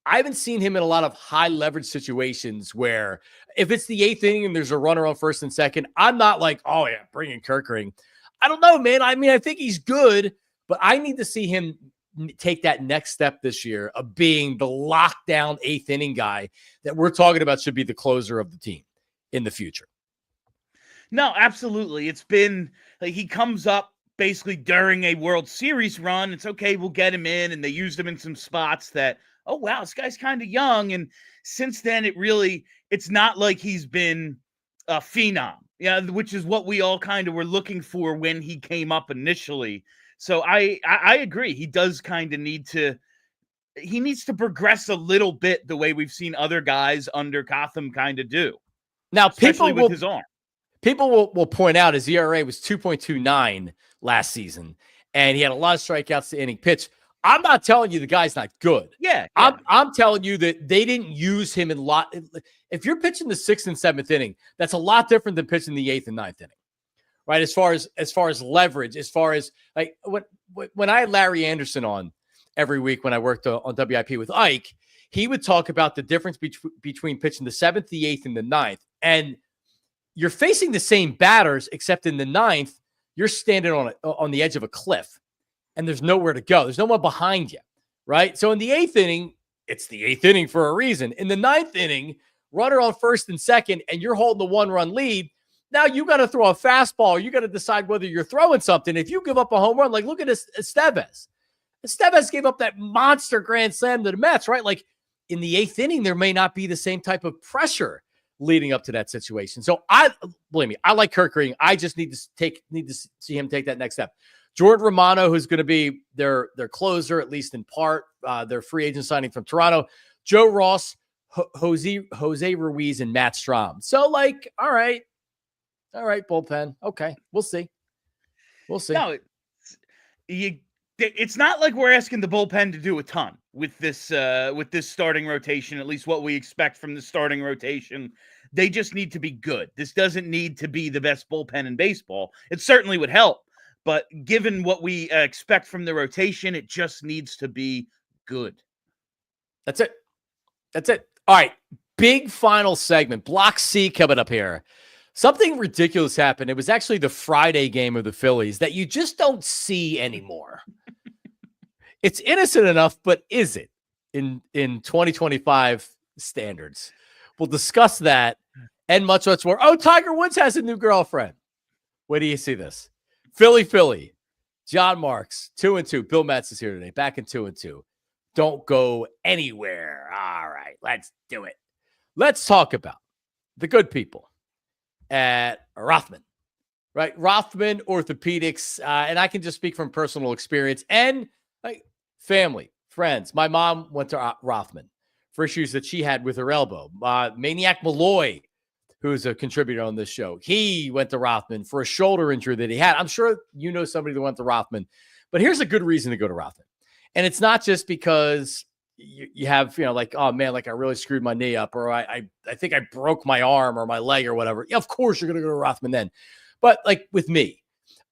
I haven't seen him in a lot of high leverage situations where if it's the 8th inning and there's a runner on first and second, I'm not like, oh yeah, bring in Kerkering. I don't know, man. I mean, I think he's good, but I need to see him take that next step this year of being the lockdown 8th inning guy that we're talking about should be the closer of the team in the future. No, absolutely. It's been he comes up basically during a World Series run. It's okay, we'll get him in, and they used him in some spots that, oh wow, this guy's kind of young. And since then, it's not like he's been a phenom, which is what we all kind of were looking for when he came up initially. So I agree. He does kind of need to progress a little bit the way we've seen other guys under Cotham kind of do. Now, especially with his arm. People will point out his ERA was 2.29 last season, and he had a lot of strikeouts to inning pitch. I'm not telling you the guy's not good. Yeah. I'm telling you that they didn't use him in a lot. If you're pitching the 6th and 7th inning, that's a lot different than pitching the 8th and 9th inning, right? As far as leverage, as far as when I had Larry Anderson on every week when I worked on WIP with Ike, he would talk about the difference between pitching the 7th, the 8th, and the 9th. And you're facing the same batters, except in the 9th, you're standing on the edge of a cliff, and there's nowhere to go. There's no one behind you, right? So in the 8th inning, it's the 8th inning for a reason. In the 9th inning, runner on first and second, and you're holding the 1-run lead. Now you got to throw a fastball. You got to decide whether you're throwing something. If you give up a home run, look at Estevez. Estevez gave up that monster grand slam to the Mets, right? In the 8th inning, there may not be the same type of pressure leading up to that situation. So believe me, I like Kerkering. I just need to see him take that next step. Jordan Romano, who's going to be their closer, at least in part, their free agent signing from Toronto. Joe Ross, Jose Ruiz, and Matt Strahm. So all right, bullpen. Okay, we'll see. No, it's not like we're asking the bullpen to do a ton with this starting rotation, at least what we expect from the starting rotation. They just need to be good. This doesn't need to be the best bullpen in baseball. It certainly would help, But given what we expect from the rotation, it just needs to be good. That's it. That's it. All right. Big final segment. Block C coming up here. Something ridiculous happened. It was actually the Friday game of the Phillies that you just don't see anymore. It's innocent enough, but is it in 2025 standards? We'll discuss that and much, much more. Oh, Tiger Woods has a new girlfriend. Where do you see this? Philly. Jon Marks, 2-2. Bill Metz is here today, back in 2-2. Don't go anywhere. All right, let's do it. Let's talk about the good people at Rothman, right? Rothman Orthopedics. And I can just speak from personal experience and like family, friends. My mom went to Rothman for issues that she had with her elbow. Maniac Malloy, who's a contributor on this show, he went to Rothman for a shoulder injury that he had. I'm sure you know somebody that went to Rothman, but here's a good reason to go to Rothman. And it's not just because you have, like, oh man, like I really screwed my knee up, or I think I broke my arm or my leg or whatever. Yeah, of course you're going to go to Rothman then. But like with me,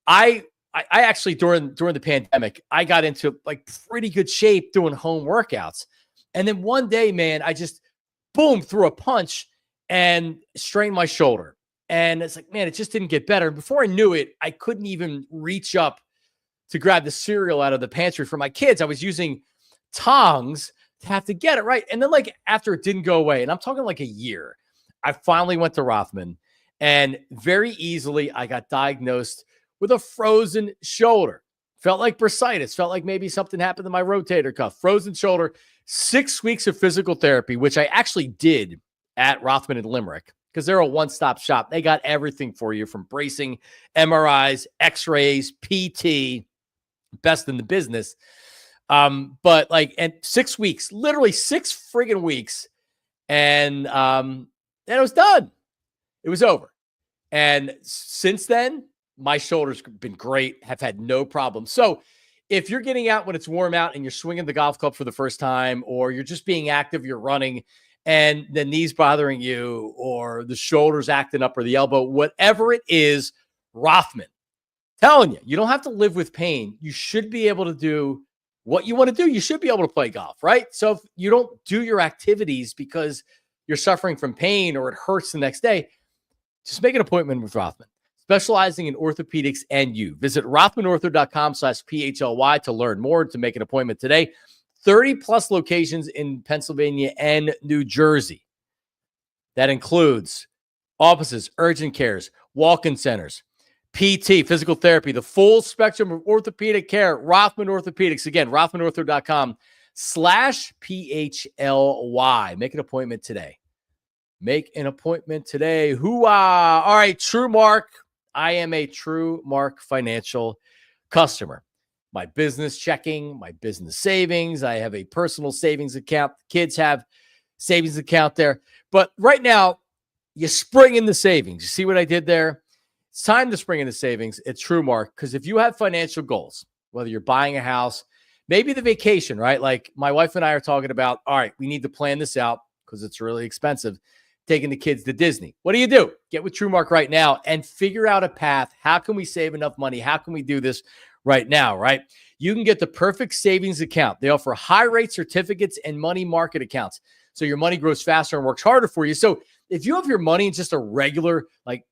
I actually during the pandemic, I got into like pretty good shape doing home workouts. And then one day, man, I just boom, threw a punch and strained my shoulder. And it's like, man, it just didn't get better. Before I knew it, I couldn't even reach up to grab the cereal out of the pantry for my kids. I was using tongs to have to get it right. And then like after it didn't go away, and I'm talking like a year, I finally went to Rothman, and very easily I got diagnosed with a frozen shoulder. Felt like bursitis, felt like maybe something happened to my rotator cuff. Frozen shoulder, 6 weeks of physical therapy, which I actually did at Rothman in Limerick, because they're a one-stop shop. They got everything for you, from bracing, MRIs, x-rays, PT, best in the business. But like, and 6 weeks, literally 6 friggin' weeks. And it was done. It was over. And since then, my shoulder's been great, have had no problem. So if you're getting out when it's warm out and you're swinging the golf club for the first time, or you're just being active, you're running, and the knee's bothering you, or the shoulder's acting up, or the elbow, whatever it is, Rothman. Telling you, you don't have to live with pain. You should be able to do what you want to do. You should be able to play golf, right? So if you don't do your activities because you're suffering from pain or it hurts the next day, just make an appointment with Rothman, specializing in orthopedics and you. Visit rothmanortho.com/PHLY to learn more, to make an appointment today. 30 plus locations in Pennsylvania and New Jersey. That includes offices, urgent cares, walk-in centers, PT, physical therapy, the full spectrum of orthopedic care. Rothman Orthopedics. Again, rothmanortho.com/PHLY. Make an appointment today. Make an appointment today. Hoo-ah. All right, True Mark. I am a True Mark financial customer. My business checking, my business savings. I have a personal savings account. Kids have savings account there. But right now, you spring in the savings. You see what I did there? It's time to spring in the savings at True Mark, because if you have financial goals, whether you're buying a house, maybe the vacation, right? Like my wife and I are talking about, all right, we need to plan this out because it's really expensive, taking the kids to Disney. What do? Get with True Mark right now and figure out a path. How can we save enough money? How can we do this right now, right? You can get the perfect savings account. They offer high rate certificates and money market accounts, so your money grows faster and works harder for you. So if you have your money in just a regular, like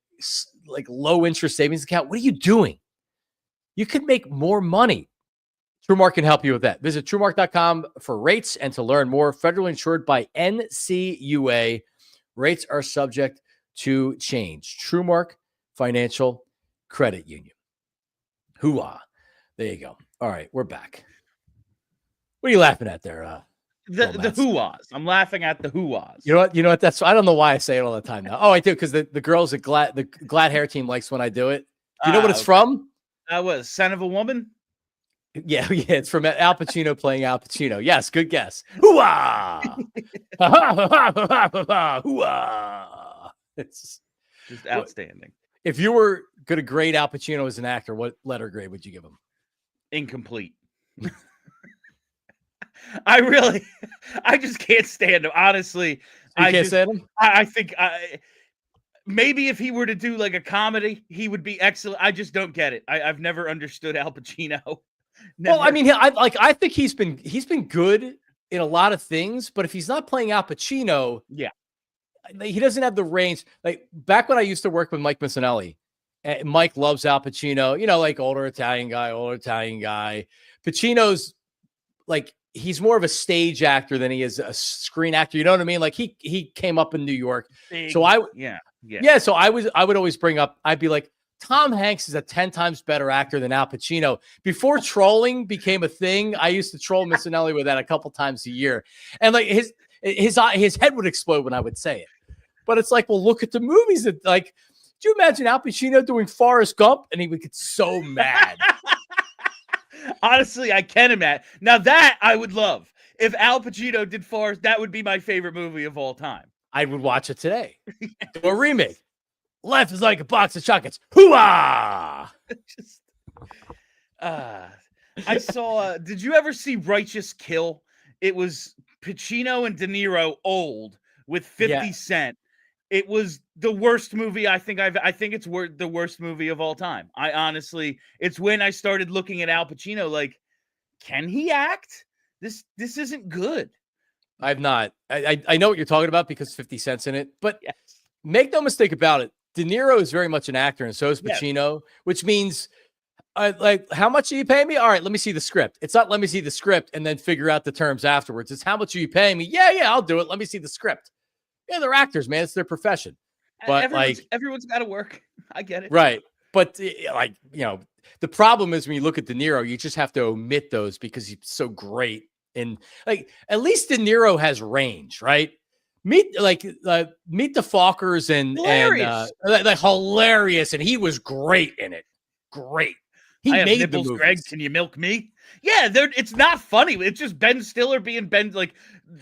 low interest savings account, what are you doing? You could make more money. TrueMark can help you with that. Visit TrueMark.com for rates and to learn more. Federally insured by NCUA. Rates are subject to change. TrueMark Financial Credit Union. Hoo-ah. There you go. All right, we're back. What are you laughing at there? The hoo-ahs. I'm laughing at the hoo-ahs. You know what? I don't know why I say it all the time now. Oh, I do, because the girls at the GLAT Hair team likes when I do it. Do you know what it's from? What, Son of a Woman? Yeah, it's from Al Pacino playing Al Pacino. Yes, good guess. Hoo-ah! Hoo-ah! It's just outstanding. If you were going to grade Al Pacino as an actor, what letter grade would you give him? Incomplete. I just can't stand him. Honestly, I can't stand him. I think maybe if he were to do like a comedy, he would be excellent. I just don't get it. I've never understood Al Pacino. Well, I mean, I think he's been good in a lot of things, but if he's not playing Al Pacino, yeah, he doesn't have the range. Like back when I used to work with Mike Missinelli, and Mike loves Al Pacino, you know, like older Italian guy. Pacino's like, he's more of a stage actor than he is a screen actor. You know what I mean? Like he came up in New York. big, So so I would always bring up, I'd be like, Tom Hanks is a 10 times better actor than Al Pacino. Before trolling became a thing, I used to troll Missinelli with that a couple times a year. And like his head would explode when I would say it. But it's like, well, look at the movies that, like, do you imagine Al Pacino doing Forrest Gump? And he would get so mad. Honestly, I can imagine. Now that I would love. If Al Pacino did Forrest, that would be my favorite movie of all time. I would watch it today. Do a remake. Life is like a box of chocolates. Hoo-ah! I saw, did you ever see Righteous Kill? It was Pacino and De Niro old with 50 Cent. It was the worst movie I think it's the worst movie of all time. I honestly, it's when I started looking at Al Pacino like, can he act? This isn't good. I've not. I know what you're talking about because 50 Cent's in it, but yes. Make no mistake about it. De Niro is very much an actor, and so is Pacino, which means, like, how much are you paying me? All right, let me see the script. It's not let me see the script and then figure out the terms afterwards. It's how much are you paying me? Yeah, I'll do it. Let me see the script. Yeah, they're actors, man. It's their profession. But everyone's got to work. I get it. Right. But like, you know, the problem is when you look at De Niro, you just have to omit those because he's so great. And like, at least De Niro has range, right? Meet the Fockers and like hilarious, and he was great in it. Great. He made nipples, the movies. Greg, can you milk me? Yeah, it's not funny. It's just Ben Stiller being Ben, like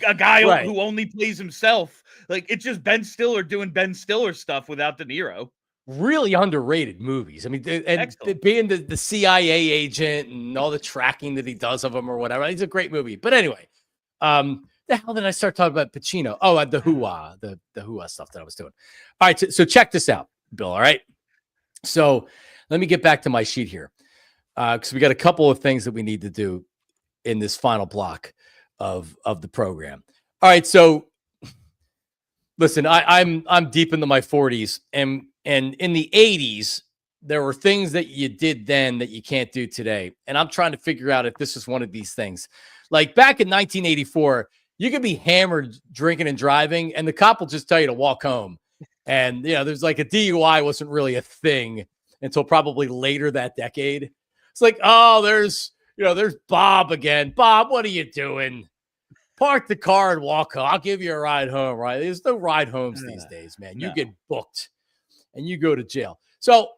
a guy who only plays himself. Like it's just Ben Stiller doing Ben Stiller stuff without De Niro. Really underrated movies. I mean, and being the CIA agent and all the tracking that he does of them or whatever. It's a great movie. But anyway, the hell did I start talking about Pacino? Oh, the hoo-ah, the hoo-ah stuff that I was doing. All right, so check this out, Bill. All right, so let me get back to my sheet here because we got a couple of things that we need to do in this final block of the program. All right, so listen, I'm deep into my 40s, and in the 80s there were things that you did then that you can't do today, and I'm trying to figure out if this is one of these things. Like back in 1984. You could be hammered drinking and driving, and the cop will just tell you to walk home. And, you know, there's like a DUI wasn't really a thing until probably later that decade. It's like, oh, there's Bob again. Bob, what are you doing? Park the car and walk home. I'll give you a ride home, right? There's no ride homes these days, man. You get booked and you go to jail. So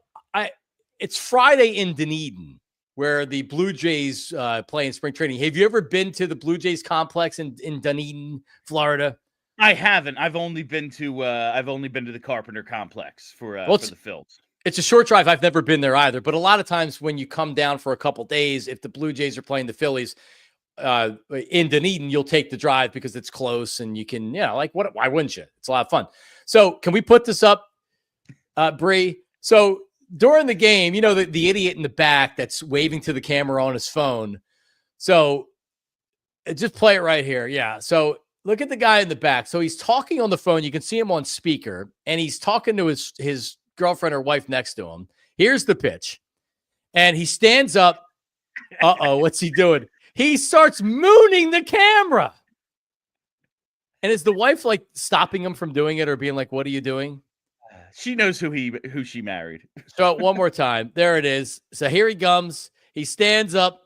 it's Friday in Dunedin, where the Blue Jays play in spring training. Have you ever been to the Blue Jays complex in Dunedin, Florida? I haven't. I've only been to the Carpenter complex for the Phillies. It's a short drive. I've never been there either. But a lot of times when you come down for a couple days, if the Blue Jays are playing the Phillies in Dunedin, you'll take the drive because it's close and you can, why wouldn't you? It's a lot of fun. So can we put this up, Bree? So during the game, you know, the idiot in the back that's waving to the camera on his phone. So just play it right here. Yeah. So look at the guy in the back. So he's talking on the phone. You can see him on speaker, and he's talking to his girlfriend or wife next to him. Here's the pitch. And he stands up. Uh-oh, what's he doing? He starts mooning the camera. And is the wife like stopping him from doing it or being like, what are you doing? She knows who she married. So one more time. There it is. So here he comes. He stands up,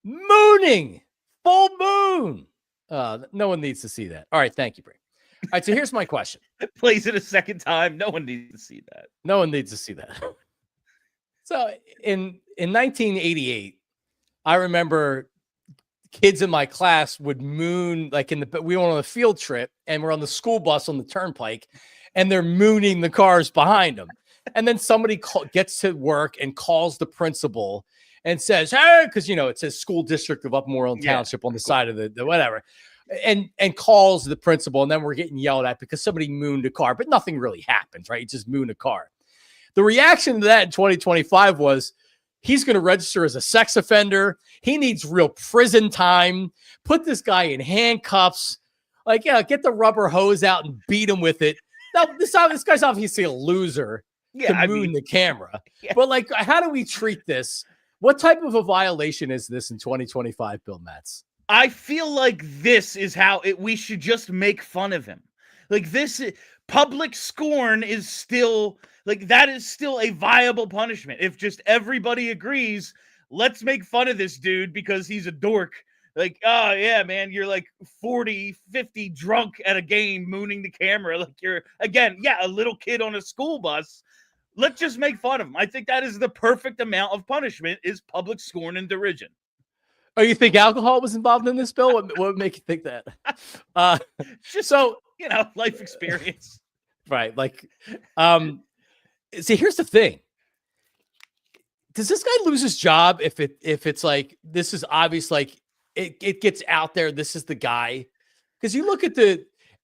mooning, full moon. No one needs to see that. All right. Thank you, Bree. All right. So here's my question. Plays it a second time. No one needs to see that. No one needs to see that. So in 1988, I remember kids in my class would moon, like we went on a field trip and we're on the school bus on the turnpike, and they're mooning the cars behind them. And then somebody gets to work and calls the principal and says, hey, because, you know, it says school district of Upmoreland Township on the side of the whatever. and calls the principal, and then we're getting yelled at because somebody mooned a car, but nothing really happens, right? He just mooned a car. The reaction to that in 2025 was he's going to register as a sex offender. He needs real prison time. Put this guy in handcuffs. Like, yeah, get the rubber hose out and beat him with it. Now, this guy's obviously a loser to moon the camera. Yeah. But, like, how do we treat this? What type of a violation is this in 2025, Bill Metz? I feel like this is how we should just make fun of him. Like, this public scorn is still, like, that is still a viable punishment. If just everybody agrees, let's make fun of this dude because he's a dork. Like, oh, yeah, man, you're like 40, 50 drunk at a game mooning the camera. Like, you're, again, yeah, a little kid on a school bus. Let's just make fun of him. I think that is the perfect amount of punishment, is public scorn and derision. Oh, you think alcohol was involved in this, Bill? What would make you think that? Just so, you know, life experience. Right. Like, see, here's the thing. Does this guy lose his job if it's like, this is obvious, like it gets out there, this is the guy? Because you look at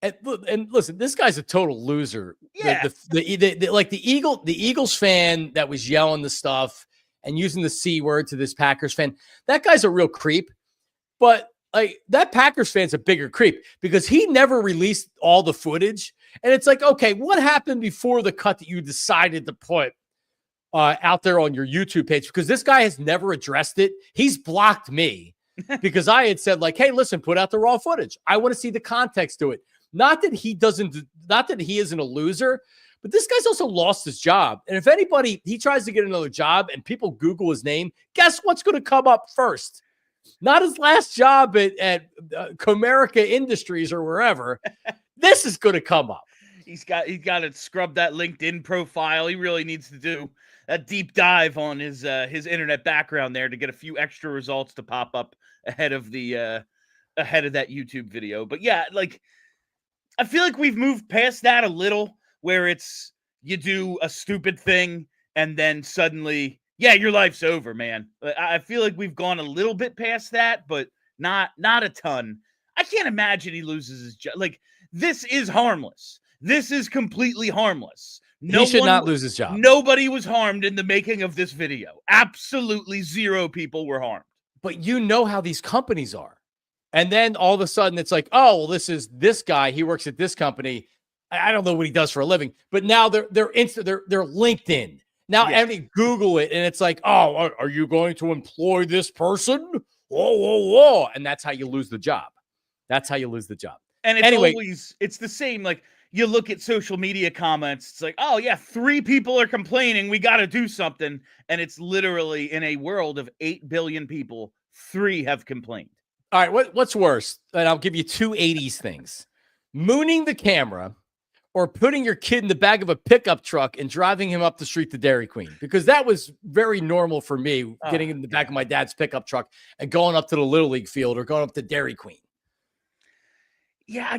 and listen, this guy's a total loser. Yeah. The Eagles fan that was yelling the stuff and using the C word to this Packers fan, that guy's a real creep. But like, that Packers fan's a bigger creep because he never released all the footage. And it's like, okay, what happened before the cut that you decided to put out there on your YouTube page? Because this guy has never addressed it. He's blocked me because I had said, like, hey, listen, put out the raw footage. I want to see the context to it. Not that he isn't a loser, but this guy's also lost his job. And if he tries to get another job and people Google his name, guess what's going to come up first? Not his last job at Comerica Industries or wherever. This is going to come up. He's got to scrub that LinkedIn profile. He really needs to do a deep dive on his internet background there to get a few extra results to pop up ahead of that YouTube video. But yeah, like, I feel like we've moved past that a little, where it's, you do a stupid thing and then suddenly, yeah, your life's over, man. I feel like we've gone a little bit past that, but not a ton. I can't imagine he loses his job. Like, this is harmless. This is completely harmless. He should not lose his job. Nobody was harmed in the making of this video. Absolutely zero people were harmed. But you know how these companies are. And then all of a sudden it's like, oh, well, this is this guy. He works at this company. I don't know what he does for a living, but now they're LinkedIn. Now, Yeah. every Google it, and it's like, oh, are you going to employ this person? Whoa. And that's how you lose the job. That's how you lose the job. And it's the same. Like, you look at social media comments, it's like, oh yeah, 3 people are complaining, we got to do something. And it's literally, in a world of 8 billion people, 3 have complained. All right, what's worse? And I'll give you 2 80s things. Mooning the camera or putting your kid in the back of a pickup truck and driving him up the street to Dairy Queen. Because that was very normal for me, getting in the back of my dad's pickup truck and going up to the Little League field or going up to Dairy Queen. Yeah,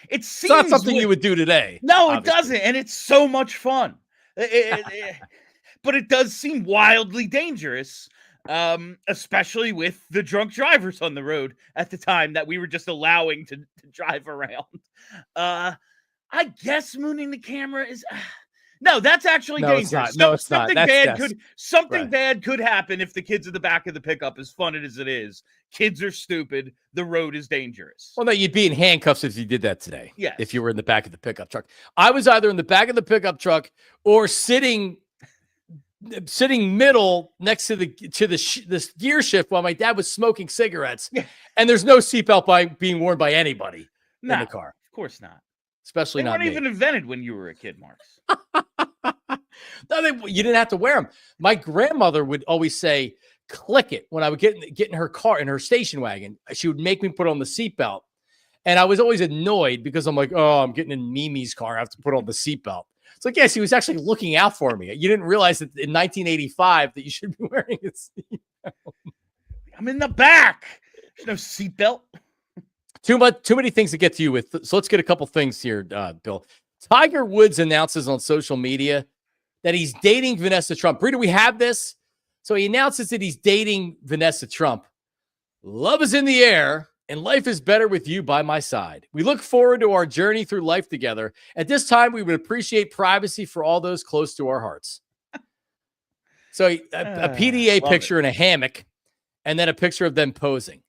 it seems it's not something you would do today. No, obviously. It doesn't. And it's so much fun. But it does seem wildly dangerous, especially with the drunk drivers on the road at the time that we were just allowing to drive around. I guess mooning the camera is... No, that's actually dangerous. It's not. Something bad could happen if the kid's in the back of the pickup, as fun as it is. Kids are stupid. The road is dangerous. Well, no, you'd be in handcuffs if you did that today. Yes. If you were in the back of the pickup truck. I was either in the back of the pickup truck or sitting middle next to this gear shift while my dad was smoking cigarettes. Yeah. And there's no seatbelt being worn by anybody in the car. Of course not. Especially they not weren't me. Even invented when you were a kid, Marks. No, you didn't have to wear them. My grandmother would always say, click it when I would get in her car, in her station wagon. She would make me put on the seatbelt. And I was always annoyed because I'm like, oh, I'm getting in Mimi's car. I have to put on the seatbelt. It's like, yes, he was actually looking out for me. You didn't realize that in 1985 that you should be wearing a seatbelt. I'm in the back. There's no seatbelt. Too many things to get to you with. So let's get a couple things here, Bill. Tiger Woods announces on social media that he's dating Vanessa Trump. Bree, do we have this? So he announces that he's dating Vanessa Trump. Love is in the air. and life is better with you by my side. We look forward to our journey through life together. At this time, we would appreciate privacy for all those close to our hearts. So a PDA picture in a hammock, and then a picture of them posing.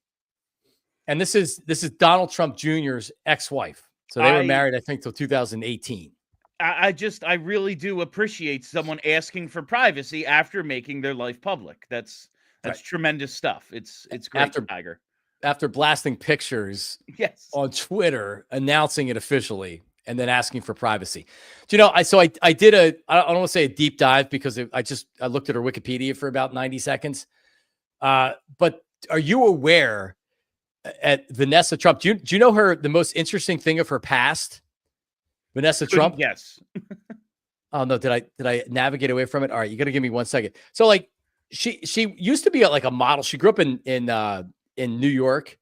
And this is Donald Trump Jr.'s ex-wife. So they were married, I think, till 2018. I really do appreciate someone asking for privacy after making their life public. That's right. Tremendous stuff. It's great, Tiger. After blasting pictures on Twitter, announcing it officially, and then asking for privacy. Do you know, I did I don't want to say a deep dive because I looked at her Wikipedia for about 90 seconds. But are you aware at Vanessa Trump? Do you know the most interesting thing of her past? Vanessa Trump? Yes. Oh no, did I navigate away from it? All right, you got to give me 1 second. So like she used to be a model. She grew up in New York,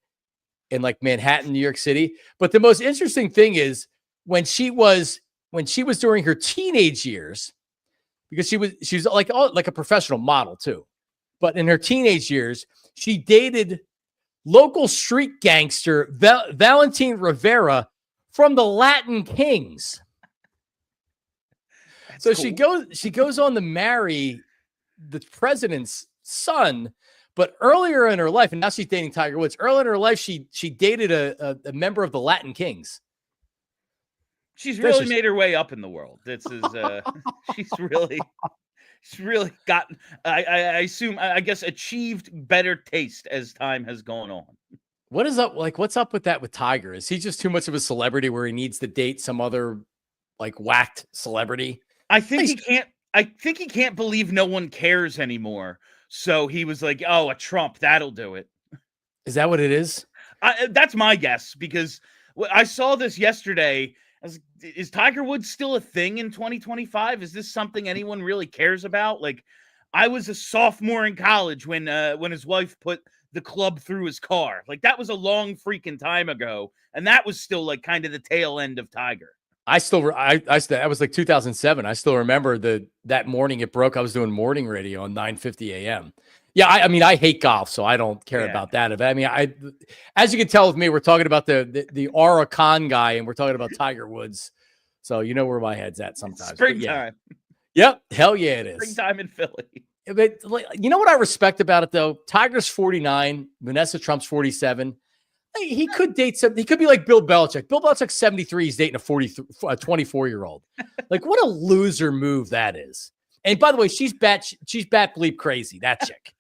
in like Manhattan, New York City. But the most interesting thing is when she was during her teenage years, because she was like a professional model too. But in her teenage years, she dated local street gangster Valentin Rivera from the Latin Kings. That's so cool. She goes on to marry the president's son. But earlier in her life, and now she's dating Tiger Woods. Earlier in her life, she dated a member of the Latin Kings. She's really made her way up in the world. This is she's really gotten, I guess, achieved better taste as time has gone on. What is up? Like, what's up with that with Tiger? Is he just too much of a celebrity where he needs to date some other like whacked celebrity? I think he can't believe no one cares anymore. So he was like, "Oh, a Trump, that'll do it." Is that what it is? That's my guess, because I saw this yesterday. Is Tiger Woods still a thing in 2025? Is this something anyone really cares about? Like, I was a sophomore in college when his wife put the club through his car. Like, that was a long freaking time ago, and that was still like kind of the tail end of Tiger. That was like 2007. I still remember that morning it broke. I was doing morning radio on 9:50 a.m. Yeah, I mean, I hate golf, so I don't care about that. I mean, as you can tell with me, we're talking about the Aura Khan guy, and we're talking about Tiger Woods. So you know where my head's at sometimes. Springtime. Yep, hell yeah, it is. Springtime in Philly. But you know what I respect about it though? Tiger's 49, Vanessa Trump's 47. He could date some. He could be like Bill Belichick. Bill Belichick's 73. He's dating a 24-year-old. Like, what a loser move that is. And by the way, she's bat bleep crazy. That chick.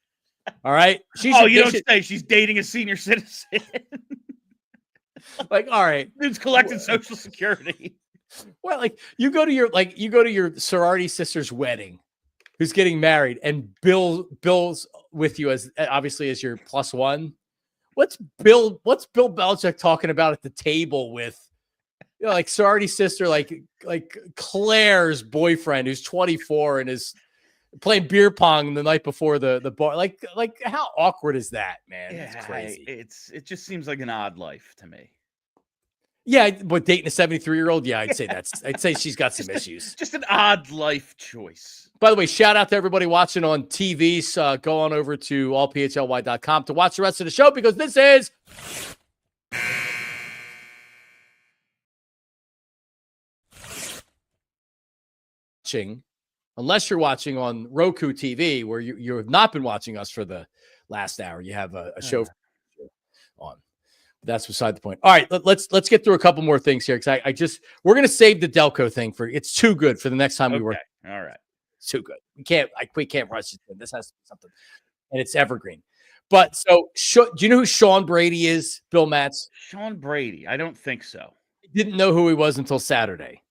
All right. You don't say she's dating a senior citizen. Like, all right, dude's collecting Social Security. Well, like you go to your sorority sister's wedding, who's getting married, and Bill's with you as obviously as your plus one. What's Bill Belichick talking about at the table with, you know, like sorority sister, like Claire's boyfriend who's 24 and is playing beer pong the night before the bar? Like how awkward is that, man? Yeah, it's crazy. It just seems like an odd life to me. Yeah, but dating a 73-year-old, yeah, I'd say she's got some issues. Just an odd life choice. By the way, shout out to everybody watching on TV. Go on over to allphly.com to watch the rest of the show, because this is unless you're watching on Roku TV, where you have not been watching us for the last hour. You have a show on. That's beside the point. All right, let's get through a couple more things here, because we're gonna save the Delco thing for it's too good for the next time we work. All right, it's too good. We can't rush it. This has to be something, and it's evergreen. But so, do you know who Sean Brady is, Bill Matz? Sean Brady? I don't think so. I didn't know who he was until Saturday,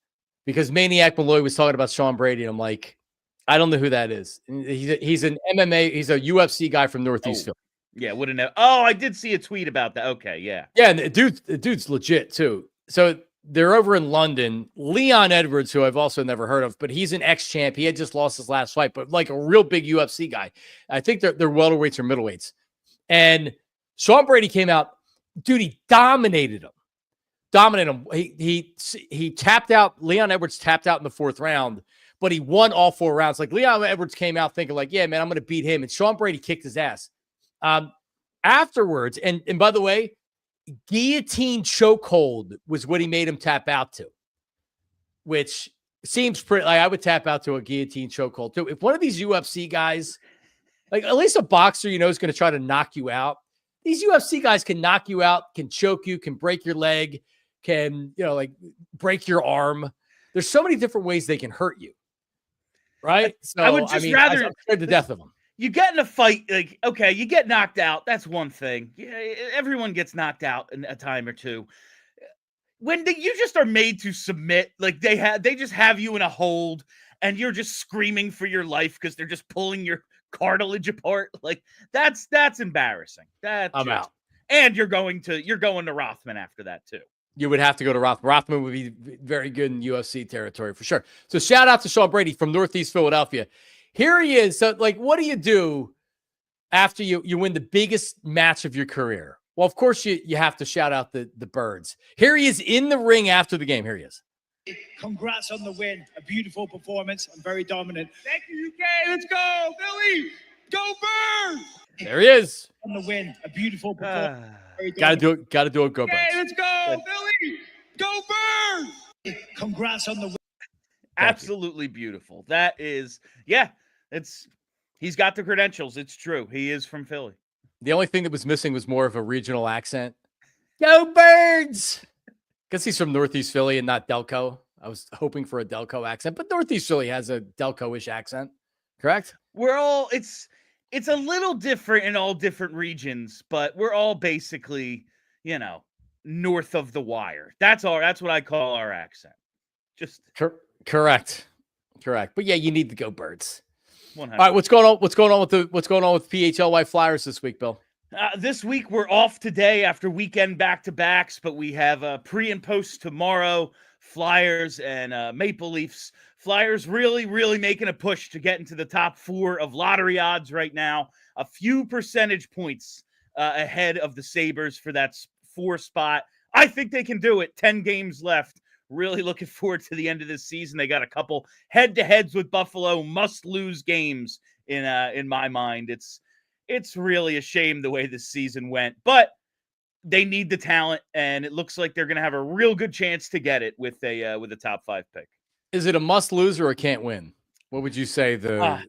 because Maniac Malloy was talking about Sean Brady, and I'm like, I don't know who that is. He's an MMA, he's a UFC guy from Northeast Philly. Yeah, wouldn't know. Oh, I did see a tweet about that. Okay, yeah. Yeah, and the dude's legit too. So they're over in London. Leon Edwards, who I've also never heard of, but he's an ex-champ. He had just lost his last fight, but like a real big UFC guy. I think they're welterweights or middleweights. And Sean Brady came out, dude, he dominated him. He tapped out. Leon Edwards tapped out in the fourth round, but he won all 4 rounds. Like, Leon Edwards came out thinking like, yeah, man, I'm going to beat him. And Sean Brady kicked his ass. Afterwards, and by the way, guillotine chokehold was what he made him tap out to, which seems pretty, like I would tap out to a guillotine chokehold too. If one of these UFC guys, like at least a boxer, is going to try to knock you out. These UFC guys can knock you out, can choke you, can break your leg, can, break your arm. There's so many different ways they can hurt you. Right? So I would just rather I'm scared to death of them. You get in a fight, like, okay, you get knocked out. That's one thing. Yeah, everyone gets knocked out in a time or two. When you just are made to submit, like they just have you in a hold and you're just screaming for your life because they're just pulling your cartilage apart. Like that's embarrassing. I'm out. And you're going to Rothman after that too. You would have to go to Rothman. Rothman would be very good in UFC territory for sure. So shout out to Sean Brady from Northeast Philadelphia. Here he is. So, what do you do after you win the biggest match of your career? Well, of course, you have to shout out the birds. Here he is in the ring after the game. Here he is. Congrats on the win. A beautiful performance and very dominant. Thank you, UK. Let's go, Philly. Go Birds. There he is. On the win. A beautiful performance. Gotta do it. Go Birds. Okay, let's go, Philly. Go Birds. Congrats on the win. Absolutely beautiful. That is, he's got the credentials. It's true. He is from Philly. The only thing that was missing was more of a regional accent. Go Birds! Guess he's from Northeast Philly and not Delco. I was hoping for a Delco accent, but Northeast Philly has a Delco-ish accent, correct? It's a little different in all different regions, but we're all basically, north of the wire. That's what I call our accent. Just correct. But yeah, you need to go Birds. 100. All right, what's going on with PHLY Flyers this week, Bill? This week we're off today after weekend back-to-backs, but we have pre and post tomorrow. Flyers and Maple Leafs. Flyers really, really making a push to get into the top 4 of lottery odds right now. A few percentage points ahead of the Sabres for that 4 spot. I think they can do it. 10 games left. Really looking forward to the end of this season. They got a couple head-to-heads with Buffalo, must-lose games in my mind. It's really a shame the way this season went, but they need the talent, and it looks like they're going to have a real good chance to get it with a top 5 pick. Is it a must-lose or a can't win? What would you say the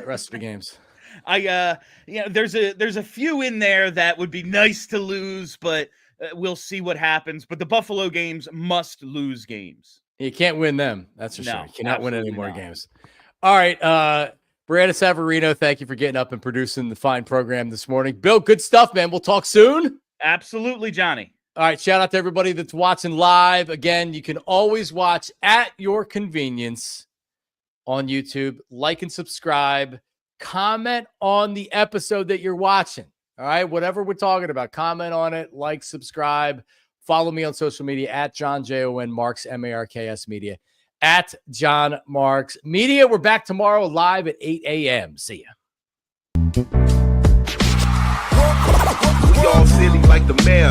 rest of the games? There's a few in there that would be nice to lose, but we'll see what happens. But the Buffalo games must lose games. You can't win them. That's for sure. You cannot win any more not. games. All right. Brianna Savarino, thank you for getting up and producing the fine program this morning. Bill, good stuff, man. We'll talk soon. Absolutely, Johnny. All right. Shout out to everybody that's watching live. Again, you can always watch at your convenience on YouTube. Like and subscribe. Comment on the episode that you're watching. All right. Whatever we're talking about, comment on it, like, subscribe. Follow me on social media at Jon, Jon Marks, Marks Media, at Jon Marks Media. We're back tomorrow live at 8 a.m. See ya. We all silly like the mayor.